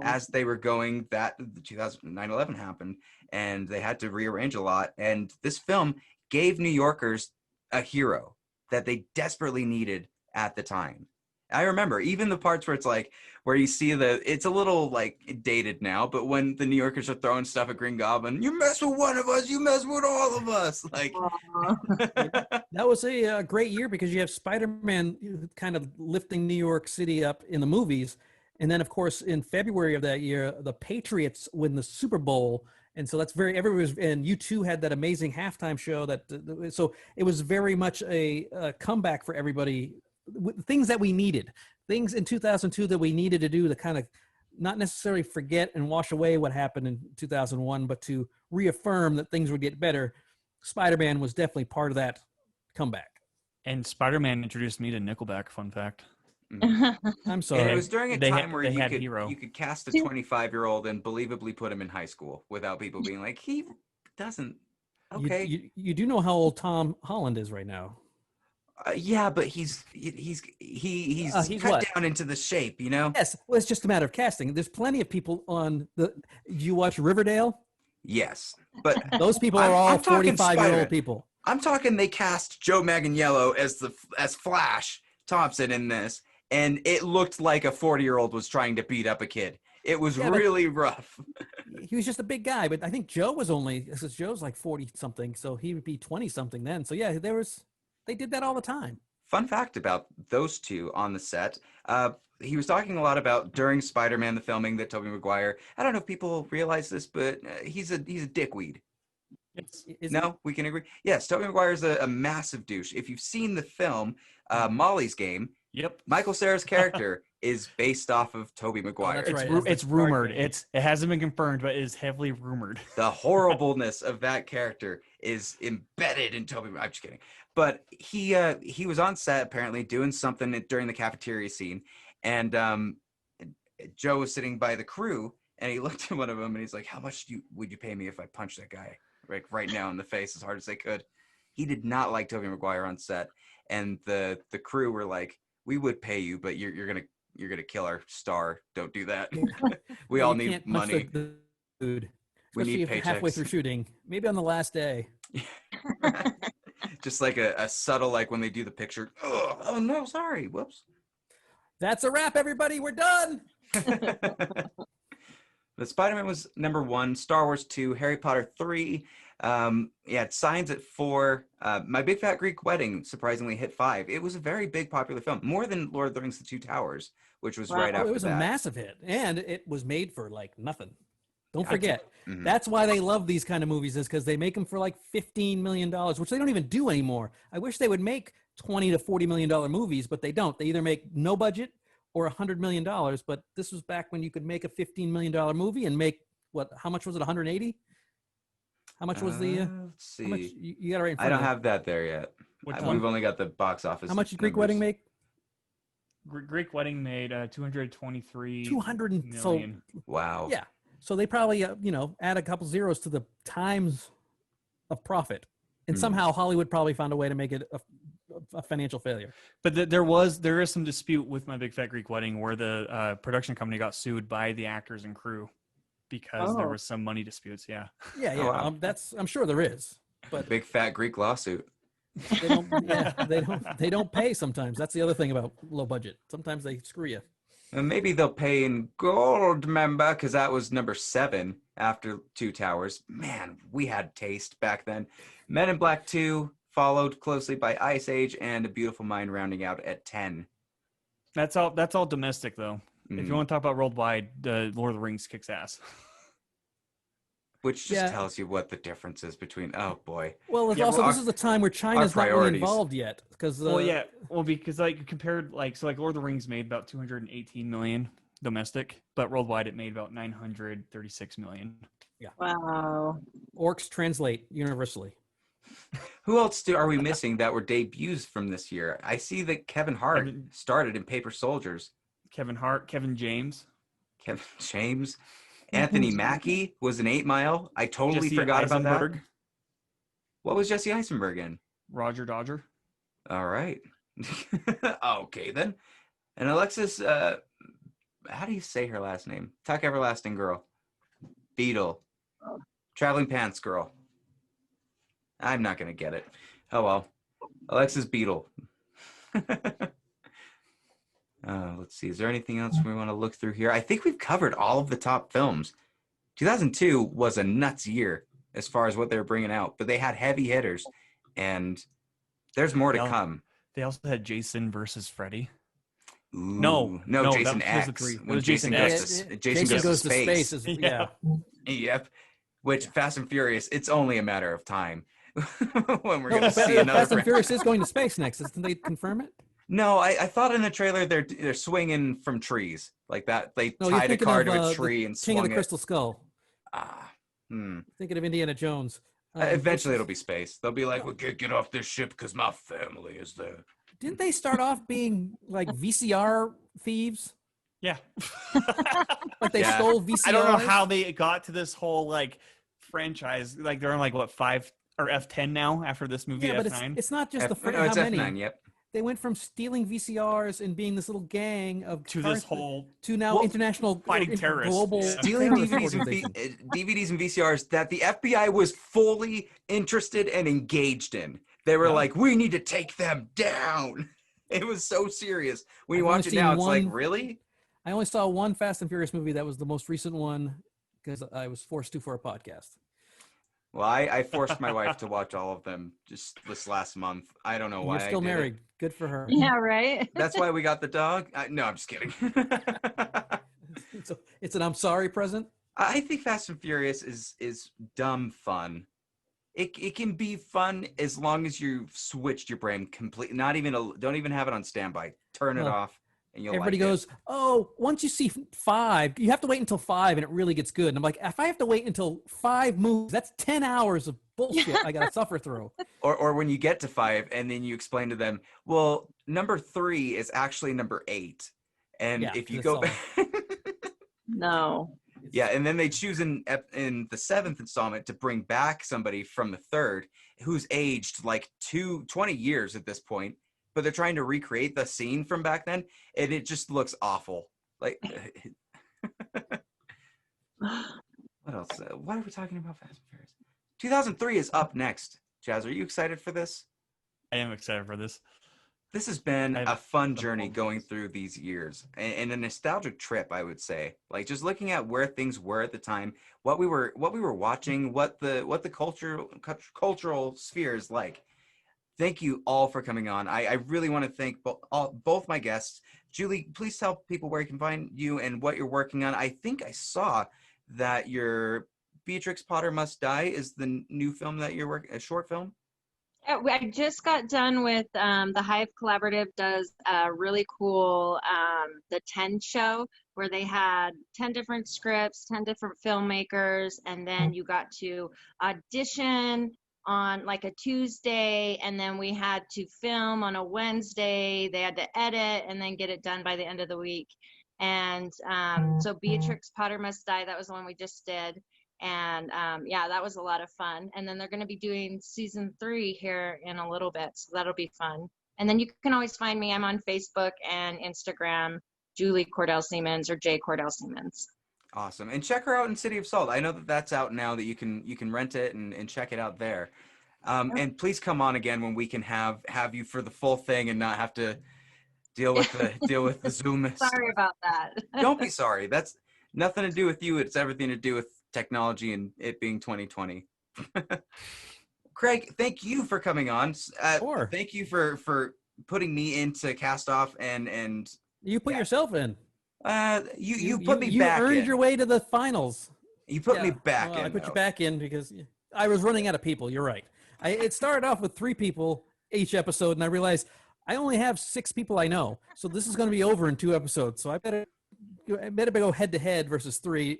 Speaker 1: as they were going, that 9/11 happened, and they had to rearrange a lot. And this film gave New Yorkers a hero that they desperately needed at the time. I remember even the parts where it's like where you see it's a little like dated now, but when the New Yorkers are throwing stuff at Green Goblin, you mess with one of us, you mess with all of us. Like
Speaker 4: that was a great year because you have Spider-Man kind of lifting New York City up in the movies, and then of course in February of that year, the Patriots win the Super Bowl, and so that's and U2 had that amazing halftime show so it was very much a comeback for everybody. Things that we needed, things in 2002 that we needed to do to kind of not necessarily forget and wash away what happened in 2001, but to reaffirm that things would get better. Spider-Man was definitely part of that comeback.
Speaker 2: And Spider-Man introduced me to Nickelback, fun fact.
Speaker 4: I'm sorry.
Speaker 1: And it was during a time where
Speaker 2: you
Speaker 1: could cast a 25-year-old and believably put him in high school without people being like, he doesn't. Okay.
Speaker 4: You do know how old Tom Holland is right now.
Speaker 1: Yeah, but he's cut down into the shape, you know?
Speaker 4: Yes. Well, it's just a matter of casting. There's plenty of people on the. Did you watch Riverdale?
Speaker 1: Yes, but
Speaker 4: those people are all 45-year-old people.
Speaker 1: I'm talking. They cast Joe Manganiello as Flash Thompson in this, and it looked like a 40-year-old was trying to beat up a kid. It was
Speaker 4: Yeah, but-
Speaker 1: really rough.
Speaker 4: He was just a big guy, but I think Joe was only, because Joe's like 40 something, so he would be 20 something then. So yeah, they did that all the time.
Speaker 1: Fun fact about those two on the set. He was talking a lot about during Spider-Man, the filming, that Tobey Maguire, I don't know if people realize this, but he's a dickweed. No, we can agree. Yes, Tobey Maguire's a massive douche. If you've seen the film, Molly's Game,
Speaker 2: yep,
Speaker 1: Michael Cera's character is based off of Tobey Maguire.
Speaker 2: It's rumored. It hasn't been confirmed, but it is heavily rumored.
Speaker 1: The horribleness of that character is embedded in Tobey. I'm just kidding. But he was on set apparently doing something during the cafeteria scene, and Joe was sitting by the crew, and he looked at one of them and he's like, "How much would you pay me if I punched that guy right now in the face as hard as they could?" He did not like Tobey Maguire on set, and the crew were like, "We would pay you, but you're gonna kill our star. Don't do that. We all need money.
Speaker 4: Dude,
Speaker 1: we need
Speaker 4: if
Speaker 1: paychecks."
Speaker 4: halfway through shooting, maybe on the last day.
Speaker 1: Just like a subtle, like when they do the picture. Oh no, sorry. Whoops.
Speaker 4: That's a wrap, everybody. We're done.
Speaker 1: The Spider-Man was number 1, Star Wars 2, Harry Potter 3. It signs at 4. My Big Fat Greek Wedding surprisingly hit 5. It was a very big popular film, more than Lord of the Rings: The Two Towers, which was right after that.
Speaker 4: It was a massive hit, and it was made for like nothing. Don't forget.
Speaker 1: Mm-hmm.
Speaker 4: That's why they love these kind of movies, is because they make them for like $15 million, which they don't even do anymore. I wish they would make $20 to $40 million movies, but they don't. They either make no budget or $100 million. But this was back when you could make a $15 million movie and make how much was it? 180? How much was the?
Speaker 1: Let's see.
Speaker 4: How much, you got it right in front
Speaker 1: I don't
Speaker 4: of you.
Speaker 1: have that there yet. We've only got the box office.
Speaker 4: How much did Greek Wedding make?
Speaker 2: Greek Wedding made 223
Speaker 4: million.
Speaker 2: So,
Speaker 1: wow.
Speaker 4: Yeah. So they probably, add a couple zeros to the times of profit. And somehow Hollywood probably found a way to make it a financial failure.
Speaker 2: But there is some dispute with My Big Fat Greek Wedding where the production company got sued by the actors and crew because there was some money disputes. Yeah.
Speaker 4: Yeah.
Speaker 1: Oh, wow.
Speaker 4: I'm sure there is. But
Speaker 1: Big Fat Greek lawsuit.
Speaker 4: They don't pay sometimes. That's the other thing about low budget. Sometimes they screw you.
Speaker 1: And maybe they'll pay in gold, member, because that was number 7 after Two Towers. Man, we had taste back then. Men in Black 2 followed closely by Ice Age and A Beautiful Mind rounding out at 10.
Speaker 2: That's all domestic though. If you want to talk about worldwide, Lord of the Rings kicks ass.
Speaker 1: Which just tells you what the difference is between, oh boy.
Speaker 4: Well, this is a time where China's not really involved yet. Because
Speaker 2: because like compared, Lord of the Rings made about 218 million domestic, but worldwide it made about 936 million.
Speaker 4: Yeah.
Speaker 16: Wow.
Speaker 4: Orcs translate universally.
Speaker 1: Who else are we missing that were debuts from this year? I see that Kevin Hart started in Paper Soldiers.
Speaker 2: Kevin Hart, Kevin James.
Speaker 1: Anthony Mackie was in 8 Mile. I totally forgot about that. What was Jesse Eisenberg in?
Speaker 2: Roger Dodger.
Speaker 1: All right. Okay, then. And Alexis, how do you say her last name? Tuck Everlasting Girl. Beetle. Traveling Pants Girl. I'm not going to get it. Oh, well. Alexis Beetle. Let's see. Is there anything else we want to look through here? I think we've covered all of the top films. 2002 was a nuts year as far as what they were bringing out, but they had heavy hitters, and there's more to come.
Speaker 2: They also had Jason versus Freddy.
Speaker 1: Ooh,
Speaker 2: no,
Speaker 1: Jason X. When Jason goes to space.
Speaker 4: Yeah.
Speaker 1: Yep. Which Fast and Furious, it's only a matter of time when we're going to see another.
Speaker 4: Fast and Furious is going to space next. Didn't they confirm it?
Speaker 1: No, I thought in the trailer they're swinging from trees like that. They tied a car to a tree and swung
Speaker 4: King of the
Speaker 1: it.
Speaker 4: Crystal Skull. Thinking of Indiana Jones.
Speaker 1: Eventually it'll be space. They'll be like, we can't get off this ship because my family is there.
Speaker 4: Didn't they start off being like VCR thieves?
Speaker 2: Yeah.
Speaker 4: Like they stole VCRs?
Speaker 2: I don't know how they got to this whole franchise. Like they're on 5 or F10 now after this movie.
Speaker 4: Yeah, but
Speaker 2: F9.
Speaker 4: it's not just
Speaker 1: it's
Speaker 4: how many.
Speaker 1: F9, yep.
Speaker 4: They went from stealing VCRs and being this little gang of
Speaker 2: to this whole
Speaker 4: to now international
Speaker 2: fighting terrorists,
Speaker 4: global
Speaker 1: stealing DVDs and VCRs that the FBI was fully interested and engaged in. They were like, we need to take them down. It was so serious. When you watch it now, it's like, really?
Speaker 4: I only saw one Fast and Furious movie. That was the most recent one because I was forced to for a podcast.
Speaker 1: Well, I forced my wife to watch all of them just this last month. I don't know why.
Speaker 4: You're still
Speaker 1: I did
Speaker 4: married.
Speaker 1: It.
Speaker 4: Good for her.
Speaker 16: Yeah, right.
Speaker 1: That's why we got the dog. No, I'm just kidding.
Speaker 4: It's an I'm sorry present.
Speaker 1: I think Fast and Furious is dumb fun. It can be fun as long as you've switched your brain completely. Don't even have it on standby. Turn it off, and you'll.
Speaker 4: Everybody
Speaker 1: like
Speaker 4: goes, "Oh, once you see 5, you have to wait until 5, and it really gets good." And I'm like, if I have to wait until 5 movies, that's 10 hours of bullshit I gotta suffer through.
Speaker 1: Or when you get to 5, and then you explain to them, well, number 3 is actually number 8, and
Speaker 4: Yeah,
Speaker 1: if you
Speaker 4: that's
Speaker 1: go
Speaker 4: all.
Speaker 1: back.
Speaker 16: No.
Speaker 1: Yeah, and then they choose in the 7th installment to bring back somebody from the 3rd who's aged like 20 years at this point, but they're trying to recreate the scene from back then, and it just looks awful. Like, what else? What are we talking about? Fast and Furious. 2003 is up next. Chaz, are you excited for this?
Speaker 2: I am excited for this.
Speaker 1: This has been a fun journey going through these years and a nostalgic trip, I would say. Like just looking at where things were at the time, what we were watching, what the cultural sphere is like. Thank you all for coming on. I really want to thank both my guests. Julie, please tell people where you can find you and what you're working on. I think I saw that your Beatrix Potter Must Die is the new film that you're working, a short film.
Speaker 16: I just got done with the Hive Collaborative does a really cool the 10 show where they had 10 different scripts, 10 different filmmakers, and then you got to audition on like a Tuesday, and then we had to film on a Wednesday. They had to edit and then get it done by the end of the week. And so Beatrix Potter Must Die, that was the one we just did. And yeah, that was a lot of fun. And then they're going to be doing season 3 here in a little bit, so that'll be fun. And then you can always find me. I'm on Facebook and Instagram, Julie Cordell Siemens or J Cordell Siemens.
Speaker 1: Awesome, and check her out in City of Salt. I know that that's out now. That you can rent it and check it out there. And please come on again when we can have you for the full thing and not have to deal with the Zoom.
Speaker 16: Sorry about that.
Speaker 1: Don't be sorry. That's nothing to do with you. It's everything to do with technology and it being 2020. Craig, thank you for coming on.
Speaker 4: Sure.
Speaker 1: Thank you for putting me into Cast Off and
Speaker 4: you put yourself in.
Speaker 1: You put me back.
Speaker 4: You earned
Speaker 1: in.
Speaker 4: your way to the finals.
Speaker 1: You put me back in.
Speaker 4: I put you back in because I was running out of people. You're right. It started off with 3 people each episode, and I realized I only have 6 people I know. So this is going to be over in 2 episodes. So I better go head to head versus 3.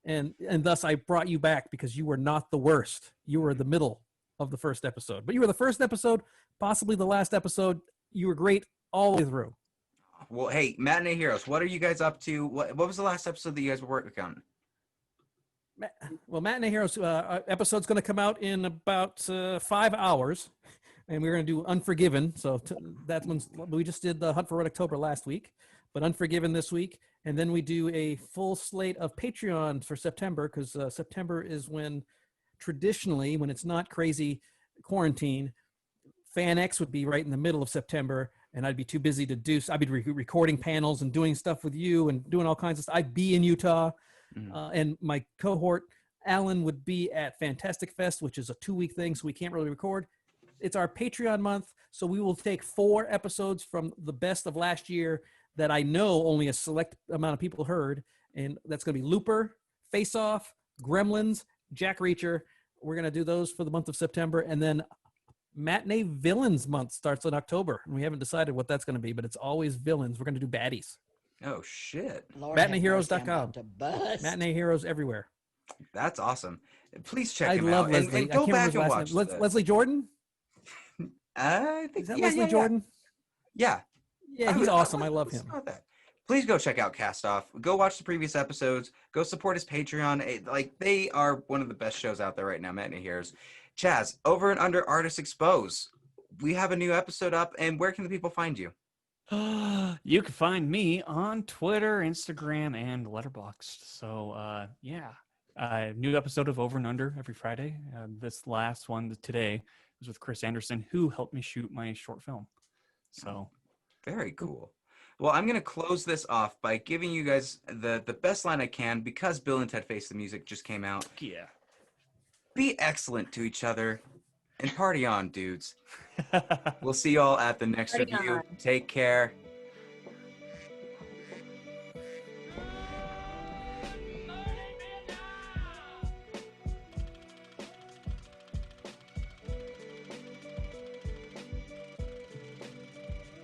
Speaker 4: And thus I brought you back because you were not the worst. You were the middle of the first episode. But you were the first episode, possibly the last episode. You were great all the way through.
Speaker 1: Well, hey, Matinee Heroes, what are you guys up to? What was the last episode that you guys were working on?
Speaker 4: Well, Matinee Heroes episode's going to come out in about 5 hours. And we're going to do Unforgiven. So that one's, we just did the Hunt for Red October last week. But Unforgiven this week. And then we do a full slate of Patreon for September because September is when traditionally, when it's not crazy quarantine, Fan X would be right in the middle of September and I'd be too busy to do. I'd be recording panels and doing stuff with you and doing all kinds of stuff. I'd be in Utah and my cohort, Alan, would be at Fantastic Fest, which is a 2-week thing. So we can't really record. It's our Patreon month. So we will take 4 episodes from the best of last year that I know only a select amount of people heard. And that's going to be Looper, Face Off, Gremlins, Jack Reacher. We're going to do those for the month of September. And then Matinee Villains month starts in October. And we haven't decided what that's going to be, but it's always villains. We're going to do baddies.
Speaker 1: Oh, shit.
Speaker 4: MatineeHeroes.com. Matinee Heroes everywhere.
Speaker 1: That's awesome. Please check him
Speaker 4: love
Speaker 1: out.
Speaker 4: Leslie.
Speaker 1: And go back and watch
Speaker 4: Leslie Jordan?
Speaker 1: I think
Speaker 4: Is that Leslie Jordan?
Speaker 1: Yeah.
Speaker 4: Yeah, he's awesome. I love him.
Speaker 1: Please go check out Cast Off. Go watch the previous episodes. Go support his Patreon. Like, they are one of the best shows out there right now, Matinee Heroes. Chaz, over and under Artists Expose, we have a new episode up, and where can the people find you?
Speaker 2: You can find me on Twitter, Instagram, and Letterboxd. So, yeah. New episode of Over and Under every Friday. This last one today was with Chris Anderson, who helped me shoot my short film. So...
Speaker 1: Very cool. Well, I'm gonna close this off by giving you guys the best line I can because Bill and Ted Face the Music just came out.
Speaker 2: Yeah.
Speaker 1: Be excellent to each other and party on, dudes. We'll see y'all at the next
Speaker 16: Party
Speaker 1: review.
Speaker 16: on.
Speaker 1: Take care.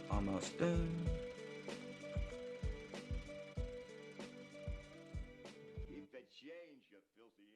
Speaker 1: Almost done.
Speaker 9: Keep the change, you filthy